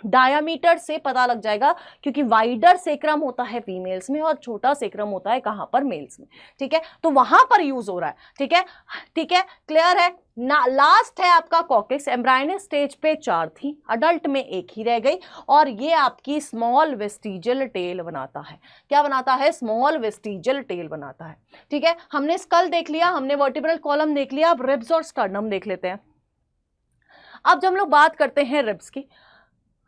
डायामीटर से पता लग जाएगा, क्योंकि वाइडर सेक्रम होता है फीमेल्स में और छोटा सेक्रम होता है कहां पर, मेल्स में। ठीक है, तो वहां पर यूज हो रहा है। ठीक है, ठीक है, क्लियर है ना। लास्ट है आपका कॉर्टेक्स। एम्ब्रायनस स्टेज पे 4 थी, अडल्ट में 1 ही रह गई, और ये आपकी स्मॉल वेस्टिजियल टेल बनाता है। क्या बनाता है? स्मॉल वेस्टिजियल टेल बनाता है। ठीक है, हमने स्कल देख लिया, हमने वर्टिब्रल कॉलम देख लिया, अब रिब्स और स्टर्नम देख लेते हैं। अब जब हम लोग बात करते हैं रिब्स की,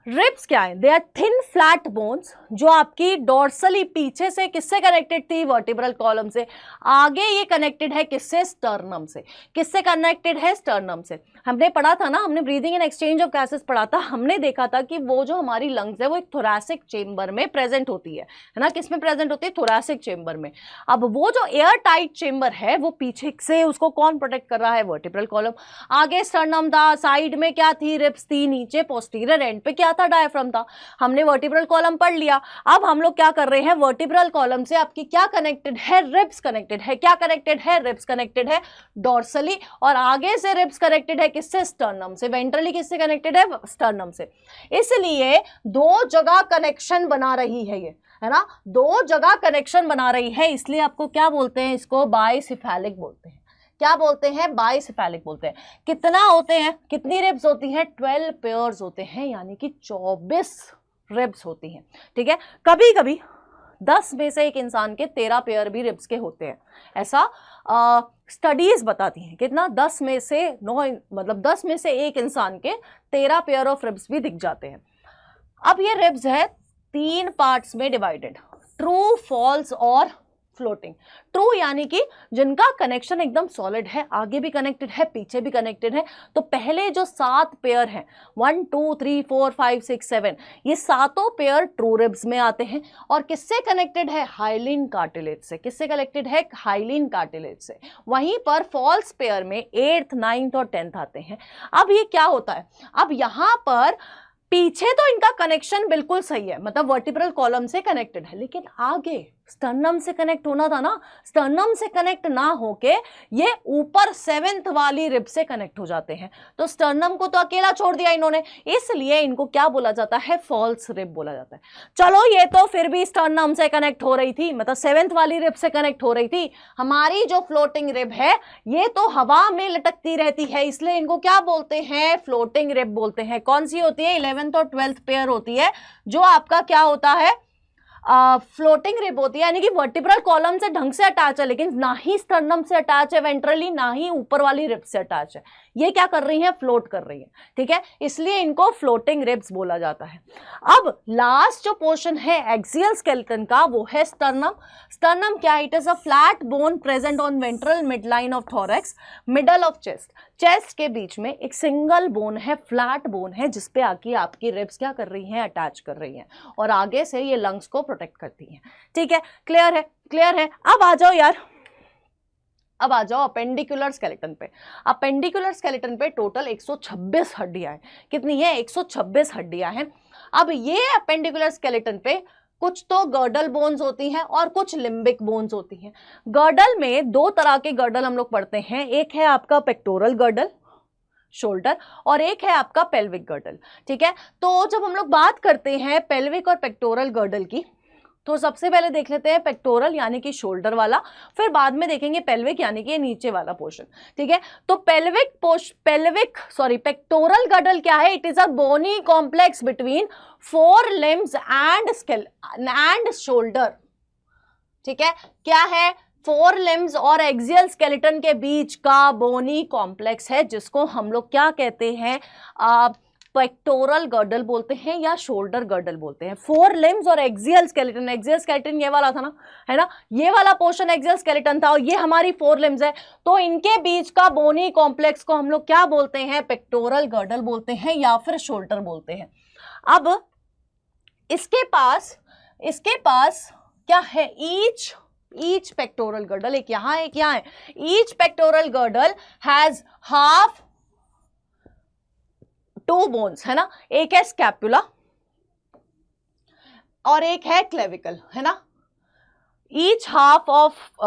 रिब्स क्या है? They are thin flat bones, जो आपकी डॉर्सली पीछे से किससे कनेक्टेड थी? वर्टिब्रल कॉलम से। आगे ये कनेक्टेड है किससे? स्टर्नम से। किससे कनेक्टेड है? स्टर्नम से। हमने पढ़ा था ना, हमने breathing and exchange of gases पढ़ा था। हमने देखा था कि वो जो हमारी लंग्स है वो एक थोरैसिक चेंबर में प्रेजेंट होती है ना। किस में प्रेजेंट होती है? थोरैसिक चेंबर में। अब वो जो एयर टाइट चेंबर है वो पीछे से उसको कौन प्रोटेक्ट कर रहा है? Vertebral column. आगे स्टर्नम था, साइड में क्या थी? रिब्स थी, नीचे पोस्टीरियर एंड पे क्या था? डायफ्राम था। हमने वर्टिब्रल कॉलम पढ़ लिया। अब हम लोग क्या कर रहे हैं? वर्टिब्रल कॉलम से आपकी क्या कनेक्टेड है? रिब्स कनेक्टेड है। क्या कनेक्टेड है? रिब्स कनेक्टेड है डॉर्सली, और आगे से रिब्स कनेक्टेड है किससे? स्टर्नम से। वेंट्रली किससे कनेक्टेड है? स्टर्नम से। इसलिए 2 जगह कनेक्शन बना रही है ये, है ना, 2 जगह कनेक्शन बना रही है, इसलिए आपको क्या बोलते हैं? इसको बाइसेफेलिक बोलते हैं। क्या बोलते हैं? बाइसेफेलिक बोलते हैं। कितना होते हैं? कितनी रिब्स होती हैं? 12 पेयर्स होते हैं, यानी कि 24 रिब्स होती हैं। ठीक है, कभी कभी 10 में से एक इंसान के 13 पेयर भी रिब्स के होते हैं, ऐसा स्टडीज बताती हैं। कितना? 10 में से 9, मतलब 10 में से एक इंसान के 13 पेयर ऑफ रिब्स भी दिख जाते हैं। अब ये रिब्स है 3 पार्ट्स में डिवाइडेड, ट्रू, फॉल्स और फ्लोटिंग। ट्रू यानी कि जिनका कनेक्शन एकदम सॉलिड है, आगे भी कनेक्टेड है, पीछे भी कनेक्टेड है। तो पहले जो 7 पेयर हैं, 1 2 3 4 5 6 7, ये सातों पेयर ट्रू रिब्स में आते हैं। और किससे कनेक्टेड है? हाइलिन कार्टिलेज से। किससे कनेक्टेड है? हाइलिन कार्टिलेज से। वहीं पर फॉल्स पेयर में 8th 9th और 10th आते हैं। अब ये क्या होता है? अब यहां पर पीछे तो इनका कनेक्शन बिल्कुल सही है, मतलब वर्टिब्रल कॉलम से कनेक्टेड है, लेकिन आगे स्टर्नम से कनेक्ट होना था ना। स्टर्नम से कनेक्ट ना होके ये ऊपर 7th वाली रिब से कनेक्ट हो जाते हैं। तो स्टर्नम को तो अकेला छोड़ दिया इन्होंने, इसलिए इनको क्या बोला जाता है? फॉल्स रिब बोला जाता है। चलो, ये तो फिर भी स्टर्नम से कनेक्ट हो रही थी, मतलब 7th वाली रिब से कनेक्ट हो रही थी। हमारी जो फ्लोटिंग रिब है ये तो हवा में लटकती रहती है, इसलिए इनको क्या बोलते हैं? फ्लोटिंग रिब बोलते हैं। कौन सी होती है? 11th और 12th पेयर होती है, जो आपका क्या होता है? फ्लोटिंग रिब होती है, यानी कि वर्टिब्रल कॉलम से ढंग से अटैच है, लेकिन ना ही स्टर्नम से अटैच है वेंट्रली, ना ही ऊपर वाली रिब से अटैच है। ये क्या कर रही है? फ्लोट कर रही है। ठीक है, इसलिए इनको फ्लोटिंग रिब्स बोला जाता है। अब लास्ट जो पोर्शन है एक्सियल स्केलेटन का, वो है स्टर्नम। स्टर्नम क्या है? It is a flat bone present on ventral mid line of thorax, middle of chest. Chest के बीच में एक सिंगल बोन है, फ्लैट बोन है, जिसपे आके आपकी रिब्स क्या कर रही हैं? अटैच कर रही हैं, और आगे से ये लंग्स को प्रोटेक्ट करती हैं। ठीक है, क्लियर है? क्लियर है। अब आ जाओ यार, अब आ जाओ अपेंडिकुलर स्केलेटन पे। अपेंडिकुलर स्केलेटन पे टोटल 126 हड्डियां हैं। कितनी है? 126 हड्डियां हैं। अब ये अपेंडिकुलर स्केलेटन पे कुछ तो गर्डल बोन्स होती हैं और कुछ लिम्बिक बोन्स होती हैं। गर्डल में 2 तरह के गर्डल हम लोग पढ़ते हैं, एक है आपका पेक्टोरल गर्डल, शोल्डर, और एक है आपका पेल्विक गर्डल। ठीक है, तो जब हम लोग बात करते हैं पेल्विक और पेक्टोरल गर्डल की, तो सबसे पहले देख लेते हैं पेक्टोरल यानी कि शोल्डर वाला, फिर बाद में देखेंगे पेल्विक यानी कि नीचे वाला पोर्शन। ठीक है, तो पेक्टोरल गर्डल क्या है? It is a bony complex between 4 limbs and shoulder. ठीक है, क्या है? 4 लिम्स और एक्सियल स्केलेटन के बीच का बोनी कॉम्प्लेक्स है, जिसको हम लोग क्या कहते हैं? पेक्टोरल गर्डल बोलते हैं या शोल्डर गर्डल बोलते हैं। 4 लिम्स और एक्सियल स्केलेटन, एक्सियल स्केलेटन ये वाला था ना, है ना, ये वाला पोर्शन एक्सियल स्केलेटन था, और ये हमारी 4 लिम्स है। तो इनके बीच का बोनी कॉम्प्लेक्स को हम लोग क्या बोलते हैं? पेक्टोरल गर्डल बोलते हैं या फिर शोल्डर बोलते हैं। अब इसके पास क्या है? ईच पेक्टोरल गर्डल, एक यहां एक यहां है। Each pectoral girdle has half 2 bones, है ना, एक है स्कैपुला और एक है क्लेविकल, है ना। Each half of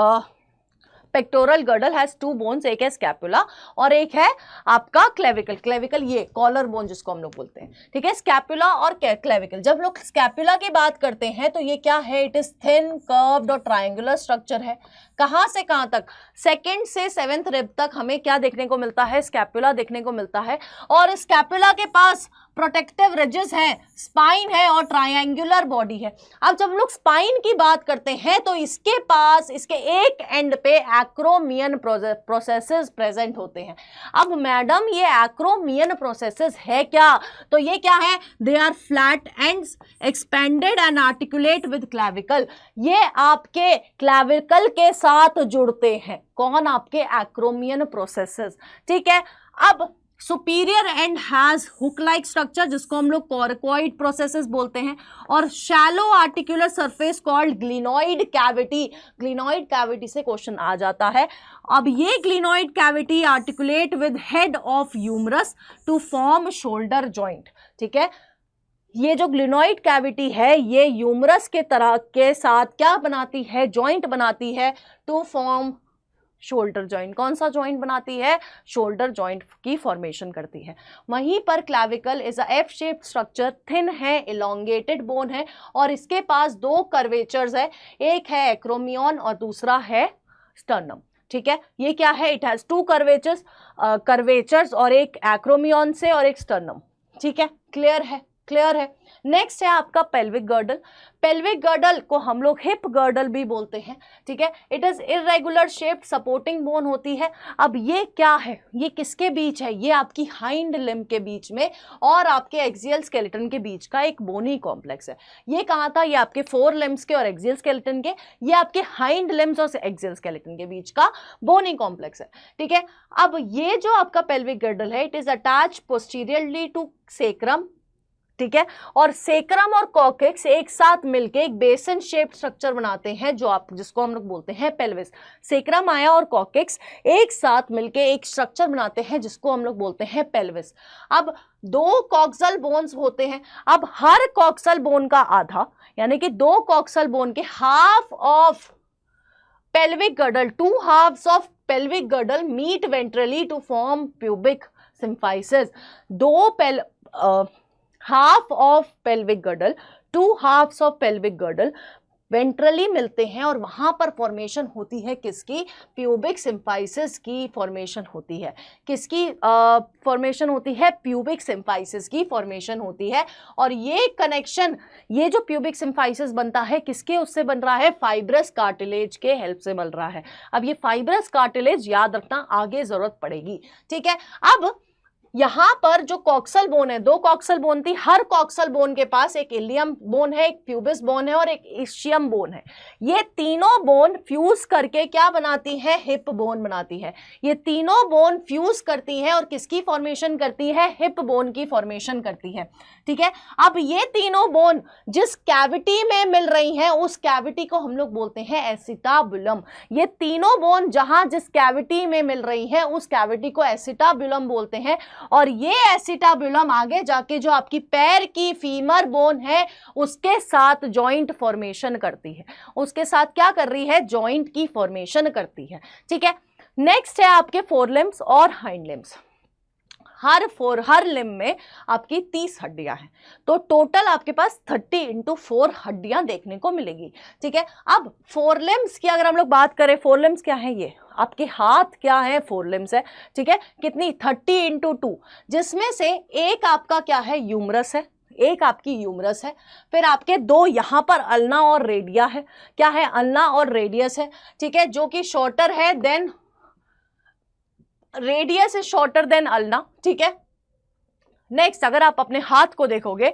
pectoral girdle has 2 bones, एक है स्कैपुला और एक है आपका क्लेविकल। क्लेविकल ये कॉलर बोन जिसको हम लोग बोलते हैं, ठीक है, स्कैपुला और क्लेविकल। जब लोग स्कैपुला की बात करते हैं तो ये क्या है, इट इज थिन कर्व्ड और ट्रायंगुलर स्ट्रक्चर है। कहां से कहां तक, 2nd से 7th रिब तक हमें क्या देखने को मिलता है, स्कैपुला देखने को मिलता है। और स्कैपुला के पास प्रोटेक्टिव रिजेस है, स्पाइन है और ट्रायंगुलर बॉडी है। अब जब लोग स्पाइन की बात करते हैं तो इसके पास इसके एक एंड पे एक्रोमियन प्रोसेसेस प्रेजेंट होते हैं। अब मैडम ये एक्रोमियन प्रोसेसेस है क्या, तो ये क्या है, they are flat ends expanded and articulate with clavicle. ये आपके क्लैविकल के साथ जुड़ते हैं, कौन, आपके एक्रोमियन प्रोसेसेस, ठीक है। अब superior end has hook like structure जिसको हम लोग कॉर्कोइड प्रोसेसेस बोलते हैं, और shallow articular surface called glenoid cavity. Glenoid cavity से क्वेश्चन आ जाता है। अब ये glenoid cavity articulate with head of humerus to form shoulder joint, ठीक है। ये जो ग्लिनॉइड कैविटी है ये ह्यूमरस के तरह के साथ क्या बनाती है, जॉइंट बनाती है टू फॉर्म शोल्डर जॉइंट। कौन सा जॉइंट बनाती है, शोल्डर जॉइंट की फॉर्मेशन करती है। वहीं पर clavicle is a F shaped structure, thin है, इलोंगेटेड बोन है और इसके पास 2 कर्वेचर्स है, एक है एक्रोमियन और दूसरा है स्टर्नम, ठीक है। ये क्या है, इट हैज 2 कर्वेचर्स और एक एक्रोमियन से और एक स्टर्नम, ठीक है, क्लियर है, क्लियर है। नेक्स्ट है आपका पेल्विक गर्डल। पेल्विक गर्डल को हम लोग हिप गर्डल भी बोलते हैं, ठीक है। It is irregular shaped supporting bone होती है। अब ये क्या है, ये किसके बीच है, ये आपकी हाइंड लिम्ब के बीच में और आपके एक्सियल स्केलेटन के बीच का एक बोनी कॉम्प्लेक्स है। ये कहाँ था, ये आपके 4 लिम्ब्स के और एक्सियल स्केलेटन के, ये आपके हाइंड लिम्ब्स और एक्सियल स्केलेटन के बीच का बोनी कॉम्प्लेक्स है, ठीक है। अब ये जो आपका पेल्विक गर्डल है, it is attach posteriorly to sacrum, ठीक है, और सेक्रम और कॉकेक्स एक साथ मिलके एक बेसन शेप्ड स्ट्रक्चर बनाते हैं जो आप जिसको हम लोग बोलते हैं पेल्विस। सेक्रम आया और कॉकेक्स एक साथ मिलके एक स्ट्रक्चर बनाते हैं जिसको हम लोग बोलते हैं पेल्विस। अब 2 कॉक्सल बोन्स होते हैं। अब हर कॉक्सल बोन का आधा यानी कि 2 कॉक्सल बोन के half of pelvic girdle, 2 halves of pelvic girdle meet ventrally to form pubic symphysis. Half of pelvic girdle, 2 halves of pelvic girdle ventrally मिलते हैं और वहां पर फॉर्मेशन होती है किसकी, प्यूबिक सिम्फाइसिस की फॉर्मेशन होती है। किसकी फॉर्मेशन होती है, प्यूबिक सिम्फाइसिस की फॉर्मेशन होती है। और ये कनेक्शन, ये जो प्यूबिक सिम्फाइसिस बनता है किसके उससे बन रहा है, फाइब्रस कार्टिलेज के हेल्प से बन रहा है। अब ये फाइब्रस कार्टिलेज याद रखना, आगे जरूरत पड़ेगी, ठीक है। अब यहां पर जो कॉक्सल बोन है, 2 कॉक्सल बोन थी, हर कॉक्सल बोन के पास एक इलियम बोन है, एक प्यूबिस बोन है और एक इशियम बोन है। ये तीनों बोन फ्यूज करके क्या बनाती है, हिप बोन बनाती है। ये तीनों बोन फ्यूज करती है और किसकी फॉर्मेशन करती है, हिप बोन की फॉर्मेशन करती है, ठीक है। अब ये तीनों बोन जिस कैविटी में मिल रही हैं उस कैविटी को हम लोग बोलते हैं एसिटाबुलम। ये तीनों बोन जहां जिस कैविटी में मिल रही हैं उस कैविटी को एसिटाबुलम बोलते हैं। और ये एसिटाबुलम आगे जाके जो आपकी पैर की फीमर बोन है उसके साथ जॉइंट फॉर्मेशन करती है, उसके साथ क्या कर रही है, जॉइंट की फॉर्मेशन करती है, ठीक है। नेक्स्ट है आपके फोरलिम्स और हाइंड लिम्स। हर लिम्ब में आपकी 30 हड्डियां हैं, तो टोटल आपके पास 30 × 4 हड्डियां देखने को मिलेगी, ठीक है। अब फोरलिम्स की अगर हम लोग बात करें, फोरलिम्स क्या है, ये आपके हाथ क्या है, फोरलिम्स है, ठीक है। कितनी, 30 × 2, जिसमें से एक आपका क्या है, ह्यूमरस है, एक आपकी ह्यूमरस है, फिर आपके 2 यहाँ पर अल्ना और रेडिया है, क्या है, अल्ना और रेडियस है, ठीक है, जो कि शॉर्टर है than radius is shorter than ulna, ठीक है। नेक्स्ट अगर आप अपने हाथ को देखोगे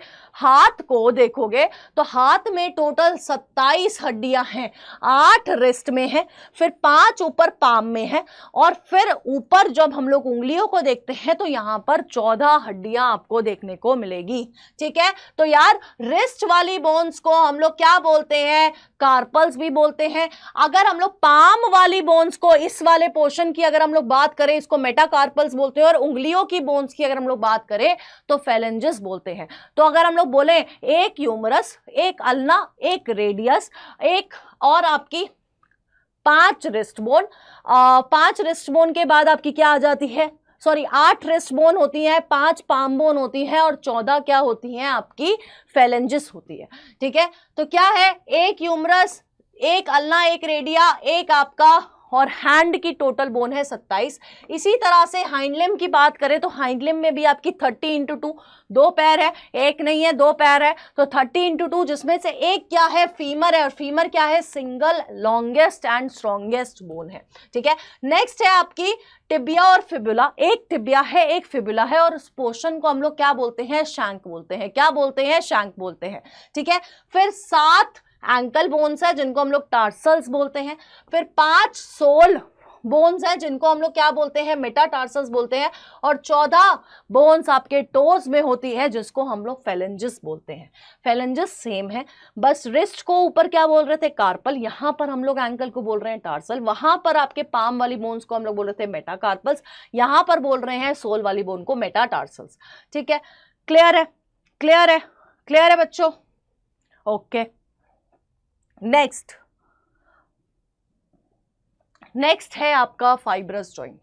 तो हाथ में टोटल 27 हड्डियां हैं, 8 रिस्ट में है, फिर 5 ऊपर पाम में है और फिर ऊपर जब हम लोग उंगलियों को देखते हैं तो यहाँ पर 14 हड्डियां आपको देखने को मिलेगी, ठीक है। तो यार रिस्ट वाली बोन्स को हम लोग क्या बोलते हैं, कार्पल्स भी बोलते हैं। अगर हम लोग पाम वाली बोन्स को, इस वाले पोर्शन की अगर हम लोग बात करें, इसको मेटाकार्पल्स बोलते हैं, और उंगलियों की बोन्स की अगर हम लोग बात करें तो फेलेंजेस बोलते हैं। तो अगर हम लोग बोले एक ह्यूमरस, एक अल्ना, एक रेडियस, एक और आपकी 5 रिस्ट बोन, 5 रिस्ट बोन के बाद आपकी क्या आ जाती है, सॉरी 8 रिस्ट बोन होती हैं, 5 पाम बोन होती हैं और 14 क्या होती हैं आपकी फेलेंजिस होती है। ठीक है, तो क्या है, एक यूमरस, एक अल्ना, एक रेडिया, एक आपका और हैंड की टोटल बोन है 27। इसी तरह से हाइंडलिम की बात करें तो हाइंडलिम में भी आपकी 30 इंटू 2, 2 पैर है, एक नहीं है 2 पैर है, तो 30 इंटू 2, जिसमें से एक क्या है, फीमर है, और फीमर क्या है, single longest and strongest bone है। ठीक है, नेक्स्ट है आपकी टिबिया और फिबुला, एक टिबिया है एक फिबुला है, और उस पोर्शन को हम लोग क्या बोलते हैं, शैंक बोलते हैं। क्या बोलते हैं, शैंक बोलते हैं। ठीक है, फिर 7 एंकल बोन्स है जिनको हम लोग टार्सल्स बोलते हैं, फिर 5 सोल बोन्स हैं जिनको हम लोग क्या बोलते हैं, मेटाटार्सल्स बोलते हैं, और 14 बोन्स आपके टोज में होती है जिसको हम लोग फेलेंजिस बोलते हैं। फेलेंजिस सेम है, बस रिस्ट को ऊपर क्या बोल रहे थे, कार्पल, यहाँ पर हम लोग एंकल को बोल रहे हैं टार्सल, वहां पर आपके पाम वाली बोन्स को हम लोग बोल रहे थे मेटाकार्पल्स, यहाँ पर बोल रहे हैं सोल वाली बोन को मेटाटार्सल्स। ठीक है, क्लियर है, क्लियर है, क्लियर है बच्चों? ओके, नेक्स्ट है आपका फाइब्रस जॉइंट,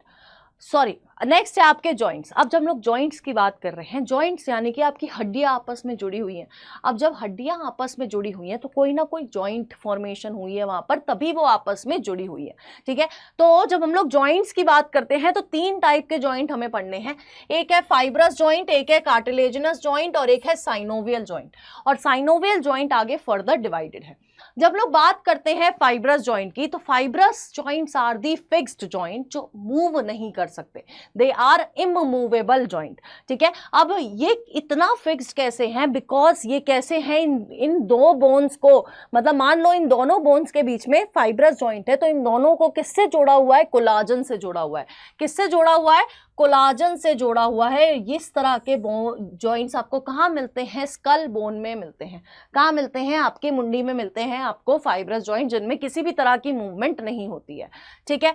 सॉरी नेक्स्ट है आपके जॉइंट्स। अब जब हम लोग जॉइंट्स की बात कर रहे हैं, जॉइंट्स यानी कि आपकी हड्डियां आपस में जुड़ी हुई हैं। अब जब हड्डियां आपस में जुड़ी हुई हैं तो कोई ना कोई जॉइंट फॉर्मेशन हुई है वहां पर, तभी वो आपस में जुड़ी हुई है। ठीक है, तो जब हम लोग जॉइंट्स की बात करते हैं तो 3 टाइप के जॉइंट हमें पढ़ने हैं, एक है फाइब्रस जॉइंट, एक है कार्टिलेजिनस जॉइंट और एक है साइनोवियल जॉइंट, और साइनोवियल जॉइंट आगे फर्दर डिवाइडेड है। जब लोग बात करते हैं फाइब्रस जॉइंट की, तो fibrous joints are the fixed joint जो मूव नहीं कर सकते, दे आर इमूवेबल जॉइंट। ठीक है, अब ये इतना फिक्स्ड कैसे हैं, बिकॉज ये कैसे हैं, इन 2 बोन्स को, मतलब मान लो इन दोनों बोन्स के बीच में फाइब्रस जॉइंट है, तो इन दोनों को किससे जोड़ा हुआ है, कोलाजन से जोड़ा हुआ है। किससे जोड़ा हुआ है, कोलाजन से जोड़ा हुआ है। इस तरह के जॉइंट्स आपको कहाँ मिलते हैं, स्कल बोन में मिलते हैं। कहाँ मिलते हैं, आपकी मुंडी में मिलते हैं आपको फाइब्रस जॉइंट, जिनमें किसी भी तरह की मूवमेंट नहीं होती है। ठीक है,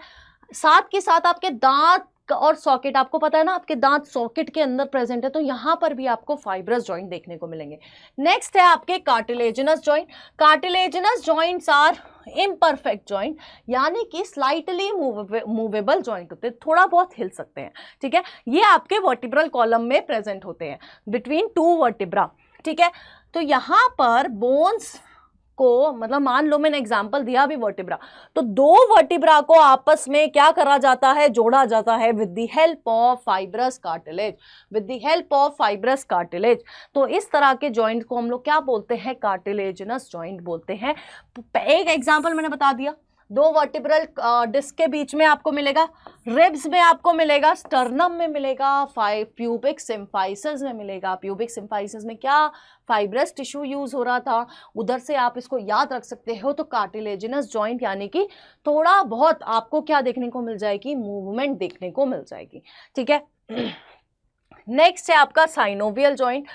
साथ के साथ आपके दांत और सॉकेट, आपको पता है ना आपके दांत सॉकेट के अंदर प्रेजेंट है, तो यहां पर भी आपको फाइब्रस जॉइंट देखने को मिलेंगे। नेक्स्ट है आपके cartilaginous joint. Cartilaginous joints are imperfect joint, यानी कि स्लाइटली मूवेबल जॉइंट होते हैं, थोड़ा बहुत हिल सकते हैं। ठीक है, ये आपके वर्टिब्रल कॉलम में प्रेजेंट होते हैं बिटवीन 2 वर्टिब्रा। ठीक है, तो यहां पर बोन्स को, मतलब मान लो मैंने एग्जांपल दिया अभी वर्टिब्रा, तो 2 वर्टिब्रा को आपस में क्या करा जाता है, जोड़ा जाता है with the help of fibrous cartilage, with the help of fibrous cartilage. तो इस तरह के जॉइंट को हम लोग क्या बोलते हैं, कार्टिलेजिनस जॉइंट बोलते हैं। एक एग्जांपल मैंने बता दिया, 2 वर्टिब्रल डिस्क के बीच में आपको मिलेगा, रिब्स में आपको मिलेगा, स्टर्नम में मिलेगा, प्यूबिक सिम्फाइसिस में मिलेगा। प्यूबिक सिम्फाइसिस में क्या फाइब्रस टिश्यू यूज हो रहा था, उधर से आप इसको याद रख सकते हो। तो कार्टिलेजिनस जॉइंट यानी कि थोड़ा बहुत आपको क्या देखने को मिल जाएगी, मूवमेंट देखने को मिल जाएगी। ठीक है, नेक्स्ट है आपका साइनोवियल जॉइंट।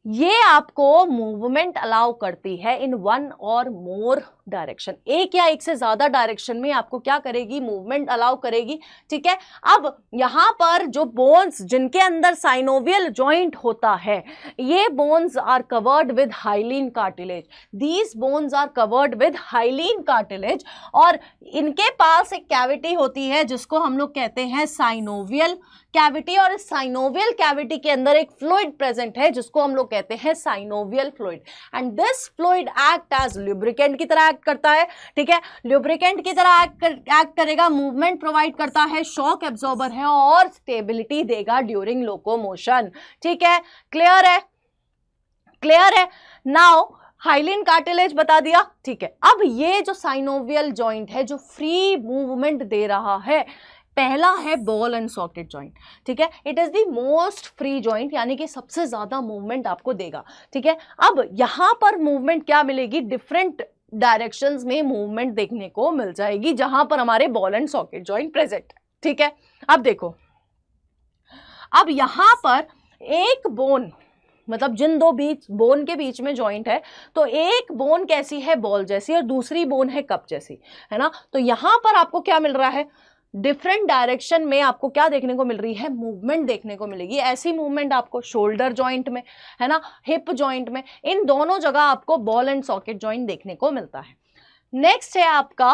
ये आपको मूवमेंट अलाउ करती है इन 1 और मोर डायरेक्शन, एक या एक से ज्यादा डायरेक्शन में आपको क्या करेगी, मूवमेंट अलाउ करेगी। ठीक है, अब यहां पर जो बोन्स जिनके अंदर साइनोवियल जॉइंट होता है, ये bones are covered with hyaline cartilage, these bones are covered with hyaline cartilage, और इनके पास एक कैविटी होती है जिसको हम लोग कहते हैं साइनोवियल कैविटी, और इस साइनोवियल कैविटी के अंदर एक फ्लूइड प्रेजेंट है जिसको हम लोग कहते हैं synovial fluid, and this fluid act as lubricant की तरह एक्ट करता है। ठीक है, ल्यूब्रिकेंट की तरह एक्ट करेगा, मूवमेंट प्रोवाइड करता है, शॉक एब्जॉर्बर है और स्टेबिलिटी देगा ड्यूरिंग लोकोमोशन। ठीक है, क्लियर है, क्लियर है। नाउ हाइलिन कार्टिलेज बता दिया। ठीक है, अब ये जो साइनोवियल जॉइंट है जो फ्री मूवमेंट दे रहा है, पहला है बॉल एंड सॉकेट जॉइंट। ठीक है, it is the most free joint, यानी कि सबसे ज्यादा मूवमेंट आपको देगा। ठीक है, अब यहां पर मूवमेंट क्या मिलेगी, डिफरेंट डायरेक्शंस में मूवमेंट देखने को मिल जाएगी जहां पर हमारे ball and socket joint present है। ठीक है, अब देखो, अब यहां पर एक बोन, मतलब जिन 2 बोन के बीच में जॉइंट है, तो एक बोन कैसी है, बॉल जैसी, और दूसरी बोन है कप जैसी, है ना। तो यहां पर आपको क्या मिल रहा है, डिफरेंट डायरेक्शन में आपको क्या देखने को मिल रही है, मूवमेंट देखने को मिलेगी। ऐसी मूवमेंट आपको शोल्डर जॉइंट में, है ना, हिप जॉइंट में, इन दोनों जगह आपको बॉल एंड सॉकेट जॉइंट देखने को मिलता है। नेक्स्ट है आपका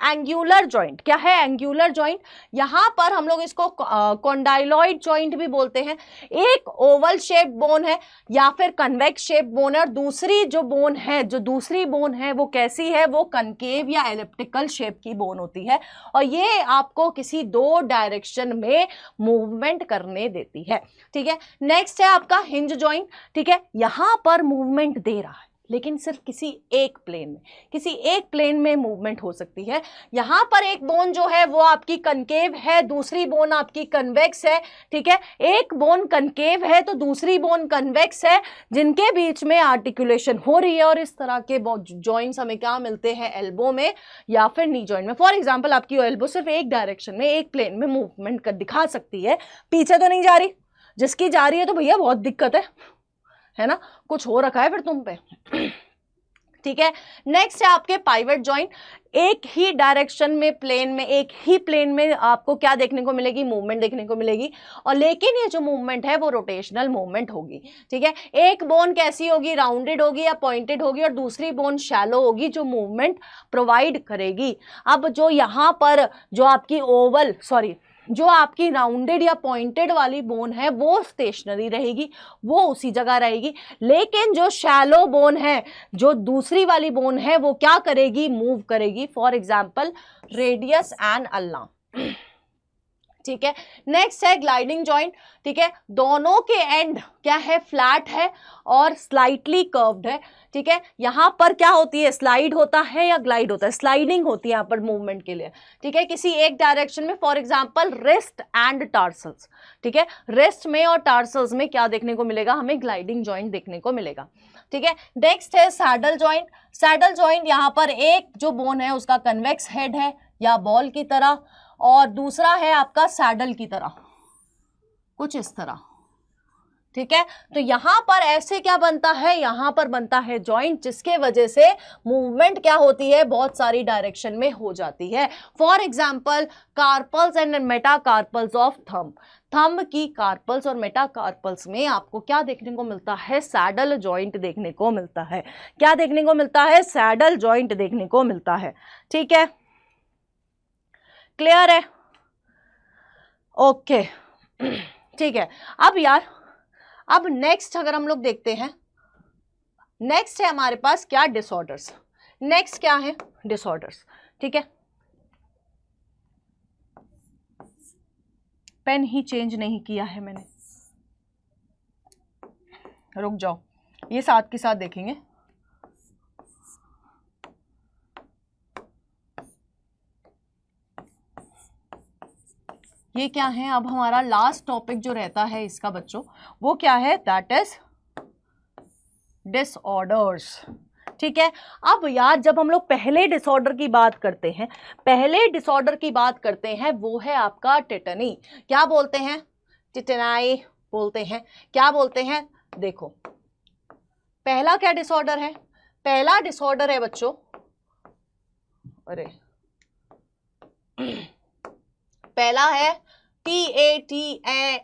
एंगुलर जॉइंट। क्या है एंगुलर जॉइंट? यहां पर हम लोग इसको कॉन्डाइलॉइड जॉइंट भी बोलते हैं। एक ओवल शेप बोन है या फिर कन्वेक्स शेप बोन है, और दूसरी जो बोन है, जो दूसरी बोन है वो कैसी है? वो कनकेव या एलिप्टिकल शेप की बोन होती है, और ये आपको किसी दो डायरेक्शन में मूवमेंट करने देती है। ठीक है, नेक्स्ट है आपका हिंज जॉइंट। ठीक है, यहां पर मूवमेंट दे रहा है लेकिन सिर्फ किसी एक प्लेन में, किसी एक प्लेन में मूवमेंट हो सकती है। यहां पर एक बोन जो है वो आपकी कनकेव है, दूसरी बोन आपकी कन्वेक्स है। ठीक है, एक बोन कनकेव है तो दूसरी बोन कन्वेक्स है, जिनके बीच में आर्टिकुलेशन हो रही है, और इस तरह के जॉइंट्स हमें क्या मिलते हैं? एल्बो में या फिर नी जॉइंट में। फॉर एग्जाम्पल आपकी एल्बो सिर्फ एक डायरेक्शन में, एक प्लेन में मूवमेंट कर दिखा सकती है, पीछे तो नहीं जा रही। जिसकी जा रही है तो भैया बहुत दिक्कत है ना, कुछ हो रखा है फिर तुम पे। ठीक है, नेक्स्ट है आपके पाइवट जॉइंट। एक ही डायरेक्शन में, प्लेन में, एक ही प्लेन में आपको क्या देखने को मिलेगी? मूवमेंट देखने को मिलेगी, और लेकिन ये जो मूवमेंट है वो रोटेशनल मूवमेंट होगी। ठीक है, एक बोन कैसी होगी? राउंडेड होगी या पॉइंटेड होगी, और दूसरी बोन शैलो होगी जो मूवमेंट प्रोवाइड करेगी। अब जो यहाँ पर जो आपकी जो आपकी राउंडेड या पॉइंटेड वाली बोन है वो स्टेशनरी रहेगी, वो उसी जगह रहेगी, लेकिन जो शैलो बोन है, जो दूसरी वाली बोन है, वो क्या करेगी? मूव करेगी। For example radius and ulna. ठीक है, नेक्स्ट है ग्लाइडिंग जॉइंट। ठीक है, दोनों के एंड क्या है? फ्लैट है और स्लाइटली कर्व्ड है। ठीक है, यहां पर क्या होती है? स्लाइड होता है या ग्लाइड होता है? स्लाइडिंग होती है यहां पर मूवमेंट के लिए। ठीक है, किसी एक डायरेक्शन में, for example wrist and tarsals. ठीक है, रिस्ट में और टार्सल्स में क्या देखने को मिलेगा? हमें ग्लाइडिंग जॉइंट देखने को मिलेगा। ठीक है, नेक्स्ट है सैडल जॉइंट। सैडल जॉइंट यहां पर एक जो बोन है उसका कन्वेक्स हेड है या बॉल की तरह, और दूसरा है आपका सैडल की तरह, कुछ इस तरह। ठीक है, तो यहां पर ऐसे क्या बनता है? यहां पर बनता है जॉइंट, जिसके वजह से मूवमेंट क्या होती है? बहुत सारी डायरेक्शन में हो जाती है। For example carpals and metacarpals of thumb. Thumb की कार्पल्स और मेटाकार्पल्स में आपको क्या देखने को मिलता है? सैडल जॉइंट देखने को मिलता है। क्या देखने को मिलता है? सैडल जॉइंट देखने को मिलता है। ठीक है, क्लियर है? ओके, ठीक है। अब नेक्स्ट अगर हम लोग देखते हैं, नेक्स्ट है हमारे पास क्या? डिसऑर्डर्स। नेक्स्ट क्या है? डिसऑर्डर्स। ठीक है, पेन ही चेंज नहीं किया है मैंने, रुक जाओ, ये साथ के साथ देखेंगे। ये क्या है? अब हमारा लास्ट टॉपिक जो रहता है इसका बच्चों, वो क्या है? That is disorders. ठीक है, अब यार जब हम लोग पहले डिसऑर्डर की बात करते हैं, वो है आपका टिटनी। क्या बोलते हैं? टिटनाई बोलते हैं। क्या बोलते हैं? देखो, पहला क्या डिसऑर्डर है? पहला डिसऑर्डर है बच्चों, अरे पहला है TETANY।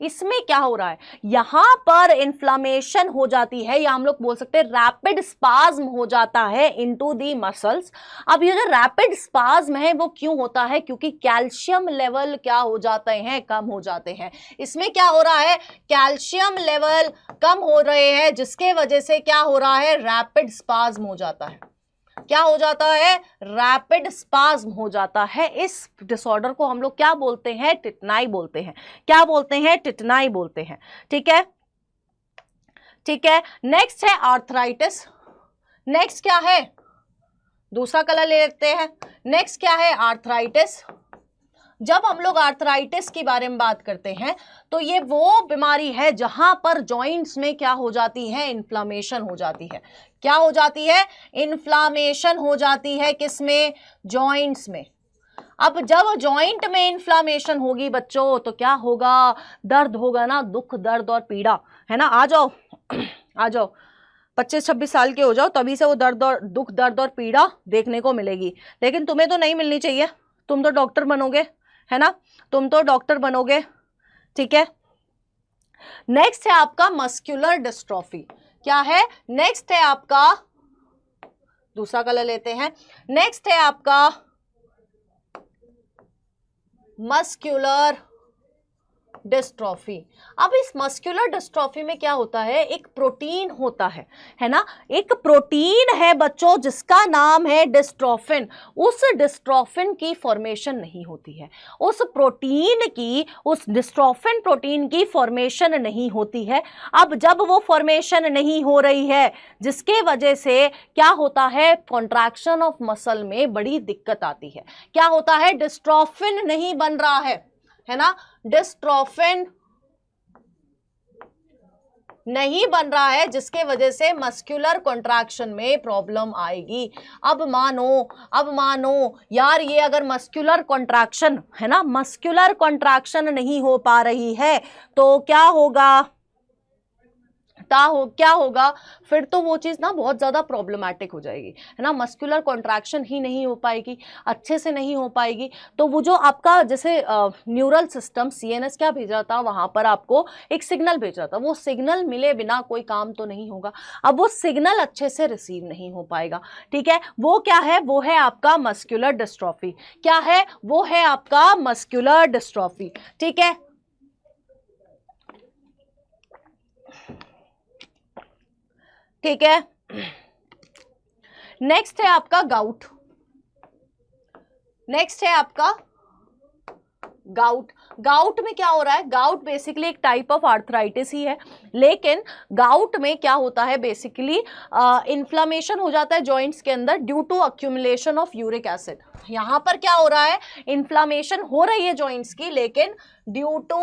इसमें क्या हो रहा है? यहां पर इन्फ्लामेशन हो जाती है, या हम लोग बोल सकते हैं रैपिड स्पाज्म हो जाता है इनटू दी मसल्स। अब ये जो रैपिड स्पाज्म है वो क्यों होता है? क्योंकि कैल्शियम लेवल क्या हो जाते हैं? कम हो जाते हैं। इसमें क्या हो रहा है? कैल्शियम लेवल कम हो रहे हैं, जिसके वजह से क्या हो रहा है? रैपिड स्पाज्म हो जाता है। क्या हो जाता है? रैपिड स्पाज्म हो जाता है। इस डिसऑर्डर को हम लोग क्या बोलते हैं? टिटनाई बोलते हैं। क्या बोलते हैं? टिटनाई बोलते हैं। ठीक है, ठीक है। नेक्स्ट है आर्थराइटिस। नेक्स्ट क्या है? दूसरा कलर ले लेते हैं। नेक्स्ट क्या है? आर्थराइटिस। जब हम लोग आर्थराइटिस के बारे में बात करते हैं तो ये वो बीमारी है जहां पर जॉइंट्स में क्या हो जाती है? इन्फ्लामेशन हो जाती है। क्या हो जाती है? इन्फ्लामेशन हो जाती है। किसमें? जॉइंट्स में। अब जब जॉइंट में इन्फ्लामेशन होगी बच्चों तो क्या होगा? दर्द होगा ना, दुख, दर्द और पीड़ा, है ना। आ जाओ आ जाओ, 25-26 साल के हो जाओ तभी से वो दर्द और दुख, दर्द और पीड़ा देखने को मिलेगी। लेकिन तुम्हें तो नहीं मिलनी चाहिए, तुम तो डॉक्टर बनोगे, है ना, तुम तो डॉक्टर बनोगे। ठीक है, नेक्स्ट है आपका मस्कुलर डिस्ट्रॉफी। क्या है? नेक्स्ट है आपका दूसरा कलर लेते हैं। नेक्स्ट है आपका मस्क्यूलर डिस्ट्रॉफी। अब इस मस्कुलर डिस्ट्रॉफी में क्या होता है, एक प्रोटीन होता है ना, एक प्रोटीन है बच्चों जिसका नाम है डिस्ट्रोफिन। उस डिस्ट्रोफिन की फॉर्मेशन नहीं होती है, उस प्रोटीन की, उस डिस्ट्रोफिन प्रोटीन की फॉर्मेशन नहीं होती है। अब जब वो फॉर्मेशन नहीं हो रही है, जिसके वजह से क्या होता है, कॉन्ट्रैक्शन ऑफ मसल में बड़ी दिक्कत आती है। क्या होता है, डिस्ट्रोफिन नहीं बन रहा है ना, डिस्ट्रोफिन नहीं बन रहा है, जिसके वजह से मस्कुलर कॉन्ट्रैक्शन में प्रॉब्लम आएगी। अब मानो यार ये अगर मस्कुलर कॉन्ट्रैक्शन है ना, मस्कुलर कॉन्ट्रैक्शन नहीं हो पा रही है तो क्या होगा, क्या होगा, फिर तो वो चीज़ ना बहुत ज़्यादा प्रॉब्लमैटिक हो जाएगी, है ना। मस्कुलर कॉन्ट्रैक्शन ही नहीं हो पाएगी, अच्छे से नहीं हो पाएगी, तो वो जो आपका जैसे न्यूरल सिस्टम सीएनएस क्या भेज रहा था, वहाँ पर आपको एक सिग्नल भेज रहा था, वो सिग्नल मिले बिना कोई काम तो नहीं होगा। अब वो सिग्नल अच्छे से रिसीव नहीं हो पाएगा, ठीक है। वो क्या है, वो है आपका मस्कुलर डिस्ट्रॉफी। क्या है, वो है आपका मस्कुलर डिस्ट्रॉफी, ठीक है। ठीक है, नेक्स्ट है आपका गाउट। नेक्स्ट है आपका गाउट। गाउट में क्या हो रहा है, गाउट बेसिकली एक टाइप ऑफ आर्थराइटिस ही है, लेकिन गाउट में क्या होता है, बेसिकली इन्फ्लामेशन हो जाता है जॉइंट्स के अंदर due to accumulation of uric acid. यहां पर क्या हो रहा है, इन्फ्लामेशन हो रही है जॉइंट्स की, लेकिन due to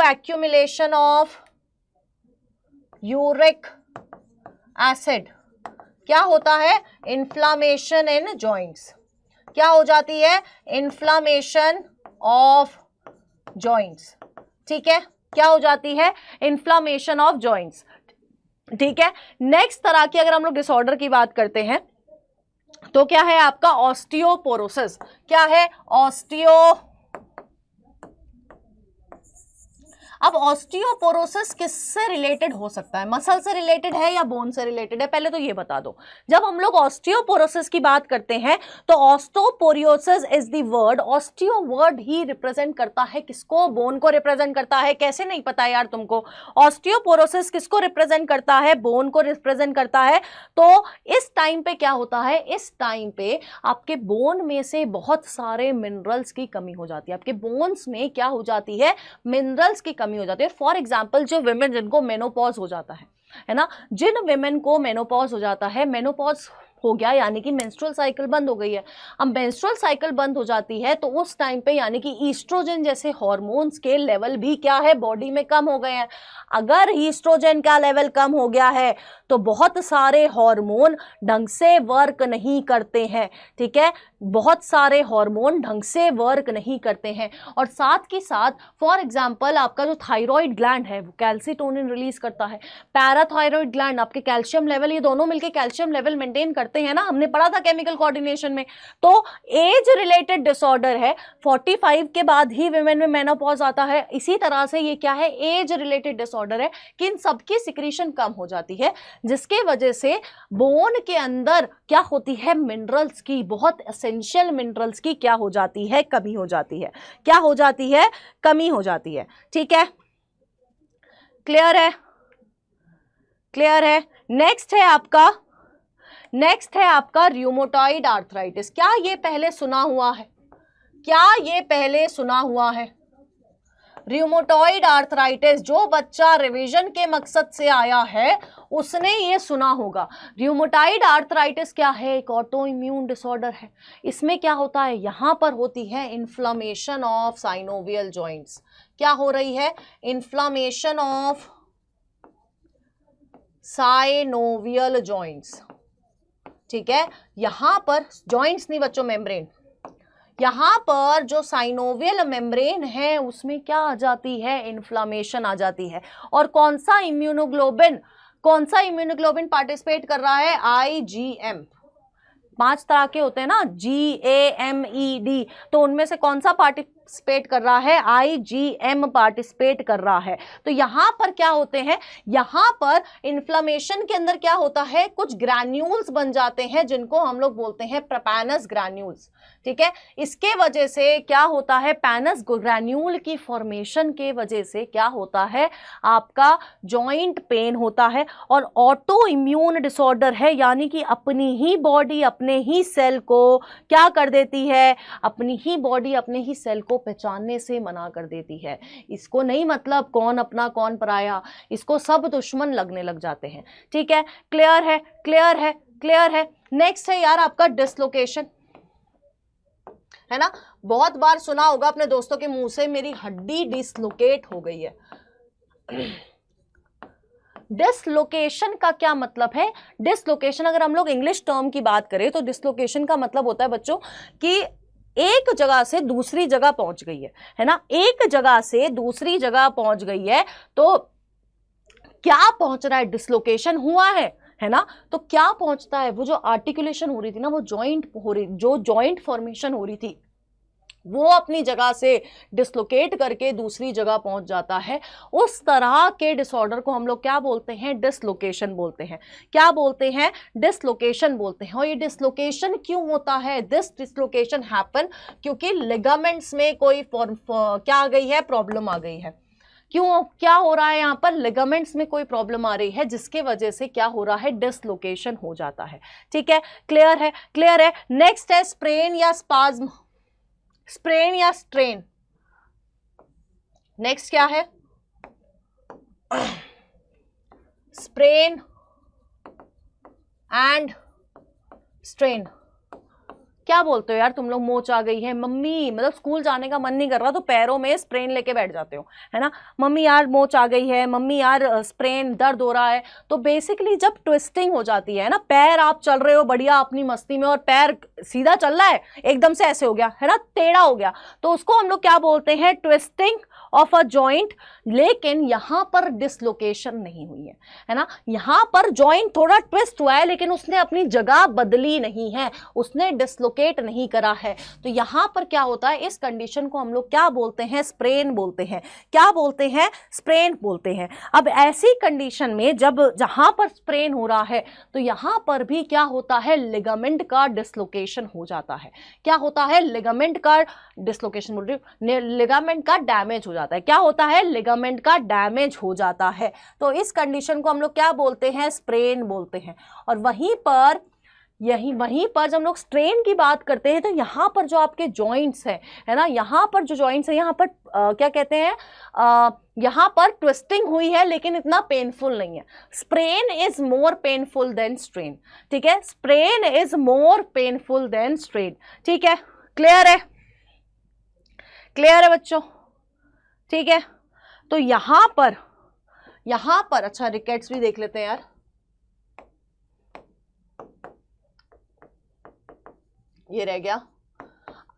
accumulation of uric acid क्या होता है, इन्फ्लामेशन इन जॉइंट्स। क्या हो जाती है, इन्फ्लामेशन ऑफ जॉइंट्स, ठीक है। क्या हो जाती है, इन्फ्लामेशन ऑफ जॉइंट्स, ठीक है। नेक्स्ट तरह की अगर हम लोग डिसऑर्डर की बात करते हैं तो क्या है आपका ऑस्टियोपोरोसिस। क्या है, अब ऑस्टियोपोरोसिस किससे रिलेटेड हो सकता है, मसल से रिलेटेड है या बोन से रिलेटेड है, पहले तो ये बता दो। जब हम लोग ऑस्टियोपोरोसिस की बात करते हैं तो osteoporosis is the word, osteo word he represent करता है किसको, बोन को रिप्रेजेंट करता है। कैसे नहीं पता यार तुमको, ऑस्टियोपोरोसिस किसको रिप्रेजेंट करता है, बोन को रिप्रेजेंट करता है। तो इस टाइम पे क्या होता है, इस टाइम पे आपके बोन में से बहुत सारे मिनरल्स की कमी हो जाती है, आपके बोन्स में क्या हो जाती है, मिनरल्स की कमी हो जाती है। फॉर एग्जाम्पल जो विमेन जिनको मेनोपॉज हो जाता है ना, जिन विमेन को मेनोपॉज हो जाता है, मेनोपॉज हो गया यानी कि मेंस्ट्रुअल साइकिल बंद हो गई है। अब मेंस्ट्रुअल साइकिल बंद हो जाती है तो उस टाइम पे यानी कि ईस्ट्रोजन जैसे हार्मोन्स के लेवल भी क्या है, बॉडी में कम हो गए हैं। अगर ईस्ट्रोजन का लेवल कम हो गया है तो बहुत सारे हार्मोन ढंग से वर्क नहीं करते हैं, ठीक है। बहुत सारे हार्मोन ढंग से वर्क नहीं करते हैं, और साथ के साथ फॉर एग्जांपल आपका जो थायराइड ग्लैंड है वो कैल्सीटोनिन रिलीज करता है, पैराथायराइड ग्लैंड आपके कैल्शियम लेवल, ये दोनों मिलकर कैल्शियम लेवल मेंटेन करते हैं ना, हमने पढ़ा था केमिकल कोऑर्डिनेशन में। तो एज रिलेटेड डिसऑर्डर है, 45 के बाद ही विमेन में मेनोपॉज आता है। इसी तरह से ये क्या है, एज रिलेटेड डिसऑर्डर है कि इन सबकी सिक्रीशन कम हो जाती है, जिसके वजह से बोन के अंदर क्या होती है, मिनरल्स की, बहुत एसेंशियल मिनरल्स की क्या हो जाती है, कमी हो जाती है। क्या हो जाती है, कमी हो जाती है, ठीक है। क्लियर है, क्लियर है। नेक्स्ट है आपका रूमेटॉइड आर्थराइटिस। क्या ये पहले सुना हुआ है, क्या ये पहले सुना हुआ है, रूमेटॉइड आर्थराइटिस। जो बच्चा रिवीजन के मकसद से आया है उसने ये सुना होगा। रूमेटॉइड आर्थराइटिस क्या है, एक ऑटो इम्यून डिसऑर्डर है। इसमें क्या होता है, यहां पर होती है इन्फ्लामेशन ऑफ साइनोवियल जॉइंट्स। क्या हो रही है, इन्फ्लामेशन ऑफ साइनोवियल जॉइंट्स, ठीक है। यहां पर जॉइंट्स नहीं बच्चों, मेम्ब्रेन, यहां पर जो साइनोवियल मेम्ब्रेन है उसमें क्या आ जाती है, इन्फ्लामेशन आ जाती है। और कौन सा इम्यूनोग्लोबिन पार्टिसिपेट कर रहा है, IgM। 5 तरह के होते हैं ना, GAMED, तो उनमें से कौन सा पार्टिसिपेट कर रहा है, IgM पार्टिसिपेट कर रहा है। तो यहां पर क्या होते हैं, यहां पर इन्फ्लेमेशन के अंदर क्या होता है, कुछ ग्रैन्यूल्स बन जाते हैं जिनको हम लोग बोलते हैं प्रोपैनस ग्रैन्यूल्स। ठीक है, इसके वजह से क्या होता है, पैनस ग्रैन्यूल की फॉर्मेशन के वजह से क्या होता है, आपका जॉइंट पेन होता है। और ऑटो इम्यून डिसऑर्डर है, यानी कि अपनी ही बॉडी अपने ही सेल को क्या कर देती है, अपनी ही बॉडी अपने ही सेल को पहचानने से मना कर देती है। इसको नहीं मतलब कौन अपना कौन पराया, इसको सब दुश्मन लगने लग जाते हैं। ठीक है, क्लियर है, क्लियर है, क्लियर है। नेक्स्ट है यार आपका डिसलोकेशन, है ना, बहुत बार सुना होगा अपने दोस्तों के मुंह से, मेरी हड्डी डिसलोकेट हो गई है। डिसलोकेशन का क्या मतलब है, डिसलोकेशन अगर हम लोग इंग्लिश टर्म की बात करें तो डिसलोकेशन का मतलब होता है बच्चों कि एक जगह से दूसरी जगह पहुंच गई है ना, एक जगह से दूसरी जगह पहुंच गई है। तो क्या पहुंच रहा है, डिसलोकेशन हुआ है ना, तो क्या पहुंचता है, वो जो आर्टिकुलेशन हो रही थी ना, वो जॉइंट हो रही, जो जॉइंट फॉर्मेशन हो रही थी वो अपनी जगह से डिसलोकेट करके दूसरी जगह पहुंच जाता है। उस तरह के डिसऑर्डर को हम लोग क्या बोलते हैं, डिसलोकेशन बोलते हैं। क्या बोलते हैं, डिसलोकेशन बोलते हैं। और ये डिसलोकेशन क्यों होता है, दिस डिसलोकेशन हैपन क्योंकि लिगामेंट्स में कोई क्या आ गई है, प्रॉब्लम आ गई है। क्यों, क्या हो रहा है यहाँ पर, लिगामेंट्स में कोई प्रॉब्लम आ रही है जिसके वजह से क्या हो रहा है, डिसलोकेशन हो जाता है। ठीक है, क्लियर है, क्लियर है। नेक्स्ट है स्प्रेन या स्पाज्म, स्प्रेन या स्ट्रेन। नेक्स्ट क्या है, स्प्रेन एंड स्ट्रेन। क्या बोलते हो यार तुम लोग, मोच आ गई है मम्मी, मतलब स्कूल जाने का मन नहीं कर रहा तो पैरों में स्प्रेन लेके बैठ जाते हो, है ना, मम्मी यार मोच आ गई है, मम्मी यार स्प्रेन, दर्द हो रहा है। तो बेसिकली जब ट्विस्टिंग हो जाती है ना, पैर आप चल रहे हो बढ़िया अपनी मस्ती में और पैर सीधा चल रहा है, एकदम से ऐसे हो गया, है ना, टेढ़ा हो गया, तो उसको हम लोग क्या बोलते हैं, ट्विस्टिंग ऑफ अ जॉइंट। लेकिन यहां पर डिसलोकेशन नहीं हुई है ना, यहां पर जॉइंट थोड़ा ट्विस्ट हुआ है लेकिन उसने अपनी जगह बदली नहीं है, उसने डिसलोकेट नहीं करा है। तो यहां पर क्या होता है, इस कंडीशन को हम लोग क्या बोलते हैं, स्प्रेन बोलते हैं। क्या बोलते हैं, स्प्रेन बोलते हैं। अब ऐसी कंडीशन में जब जहां पर स्प्रेन हो रहा है तो यहां पर भी क्या होता है, लिगामेंट का डिसलोकेशन हो जाता है। क्या होता है, लिगामेंट का डिसलोकेशन बोल रही हूं, लिगामेंट का डैमेज हो जाता है। क्या होता है, लिगामेंट का डैमेज हो जाता है। तो इस कंडीशन को हम लोग क्या बोलते हैं, स्प्रेन बोलते हैं। और वहीं पर जब हम लोग स्ट्रेन की बात करते हैं तो यहाँ पर जो आपके जॉइंट्स हैं, है ना, यहाँ पर जो जॉइंट्स हैं, यहाँ पर क्या कहते हैं, यहाँ पर ट्विस्टिंग हुई है लेकिन इतना पेनफुल नहीं है। Sprain is more painful than strain. ठीक है, sprain is more painful than strain. ठीक है, क्लियर है, क्लियर है बच्चों। ठीक है, तो यहां पर अच्छा रिकेट्स भी देख लेते हैं यार। ये रह गया।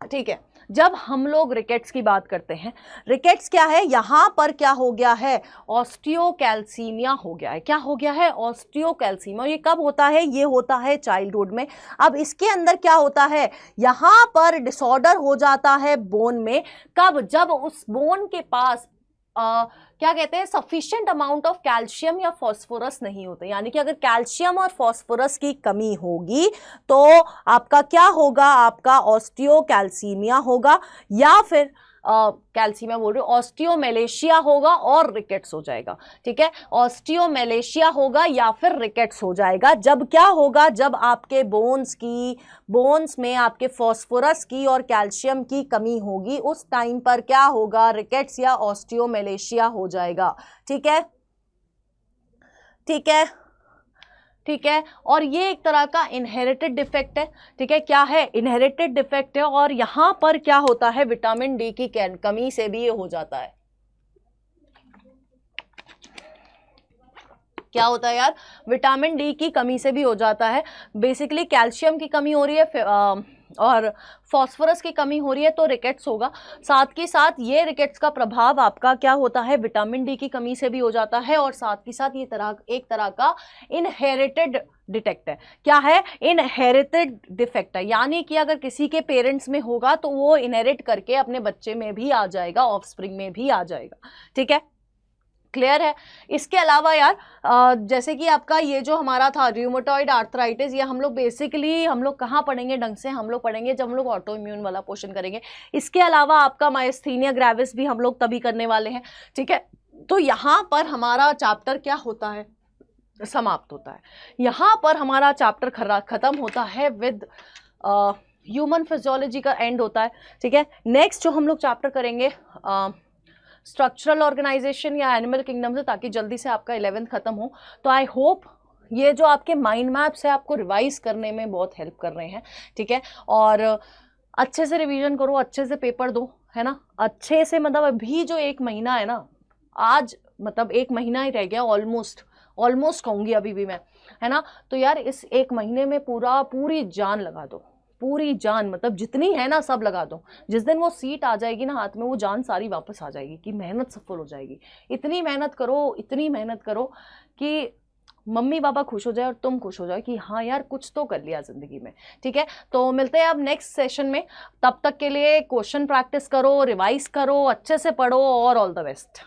ठीक है, जब हम लोग रिकेट्स की बात करते हैं, रिकेट्स क्या है, यहां पर क्या हो गया है, ऑस्टियोकैल्सीमिया हो गया है। क्या हो गया है, ऑस्टियोकैल्सीमिया। ये कब होता है, ये होता है चाइल्डहुड में। अब इसके अंदर क्या होता है, यहां पर डिसऑर्डर हो जाता है बोन में। कब, जब उस बोन के पास क्या कहते हैं, सफिशिएंट अमाउंट ऑफ कैल्शियम या फॉस्फोरस नहीं होते। यानी कि अगर कैल्शियम और फॉस्फोरस की कमी होगी तो आपका क्या होगा, आपका ऑस्टियोकैल्सीमिया होगा, या फिर कैल्सीमिया बोल रही हूँ, ऑस्टियोमेलेशिया होगा और रिकेट्स हो जाएगा। ठीक है, ऑस्टियोमेलेशिया होगा या फिर रिकेट्स हो जाएगा। जब क्या होगा, जब आपके बोन्स में आपके फॉस्फोरस की और कैल्शियम की कमी होगी, उस टाइम पर क्या होगा, रिकेट्स या ऑस्टियोमेलेशिया हो जाएगा। ठीक है, ठीक है, ठीक है। और ये एक तरह का इनहेरिटेड डिफेक्ट है। ठीक है, क्या है, इनहेरिटेड डिफेक्ट है। और यहां पर क्या होता है, विटामिन डी की कमी से भी ये हो जाता है। क्या होता है यार, विटामिन डी की कमी से भी हो जाता है। बेसिकली कैल्शियम की कमी हो रही है, और फॉस्फोरस की कमी हो रही है तो रिकेट्स होगा। साथ के साथ ये रिकेट्स का प्रभाव आपका क्या होता है, विटामिन डी की कमी से भी हो जाता है, और साथ के साथ ये एक तरह का इनहेरिटेड डिटेक्ट है। क्या है, इनहेरिटेड डिफेक्ट है, यानी कि अगर किसी के पेरेंट्स में होगा तो वो इनहेरिट करके अपने बच्चे में भी आ जाएगा, ऑफस्प्रिंग में भी आ जाएगा। ठीक है, क्लियर है। इसके अलावा यार जैसे कि आपका ये जो हमारा था र्यूमेटॉइड आर्थराइटिस, ये हम लोग बेसिकली हम लोग कहाँ पढ़ेंगे ढंग से, हम लोग पढ़ेंगे जब हम लोग ऑटो इम्यून वाला पोर्शन करेंगे। इसके अलावा आपका माइस्थीनिया ग्रेविस भी हम लोग तभी करने वाले हैं। ठीक है, तो यहाँ पर हमारा चैप्टर क्या होता है, समाप्त होता है। यहाँ पर हमारा चैप्टर खत्म होता है विद ह्यूमन फिजियोलॉजी का एंड होता है। ठीक है, नेक्स्ट जो हम लोग चैप्टर करेंगे स्ट्रक्चरल ऑर्गेनाइजेशन या एनिमल किंगडम से, ताकि जल्दी से आपका 11th खत्म हो। तो आई होप ये जो आपके माइंड मैप्स है आपको रिवाइज करने में बहुत हेल्प कर रहे हैं। ठीक है, और अच्छे से रिवीजन करो, अच्छे से पेपर दो, है ना, अच्छे से। मतलब अभी जो 1 महीना है ना, आज मतलब 1 महीना ही रह गया, ऑलमोस्ट कहूँगी अभी भी मैं, है ना। तो यार इस 1 महीने में पूरी जान लगा दो, पूरी जान, मतलब जितनी है ना सब लगा दो। जिस दिन वो सीट आ जाएगी ना हाथ में, वो जान सारी वापस आ जाएगी कि मेहनत सफल हो जाएगी। इतनी मेहनत करो कि मम्मी पापा खुश हो जाए और तुम खुश हो जाए कि हाँ यार कुछ तो कर लिया जिंदगी में। ठीक है, तो मिलते हैं अब नेक्स्ट सेशन में। तब तक के लिए क्वेश्चन प्रैक्टिस करो, रिवाइज करो, अच्छे से पढ़ो, और ऑल द बेस्ट।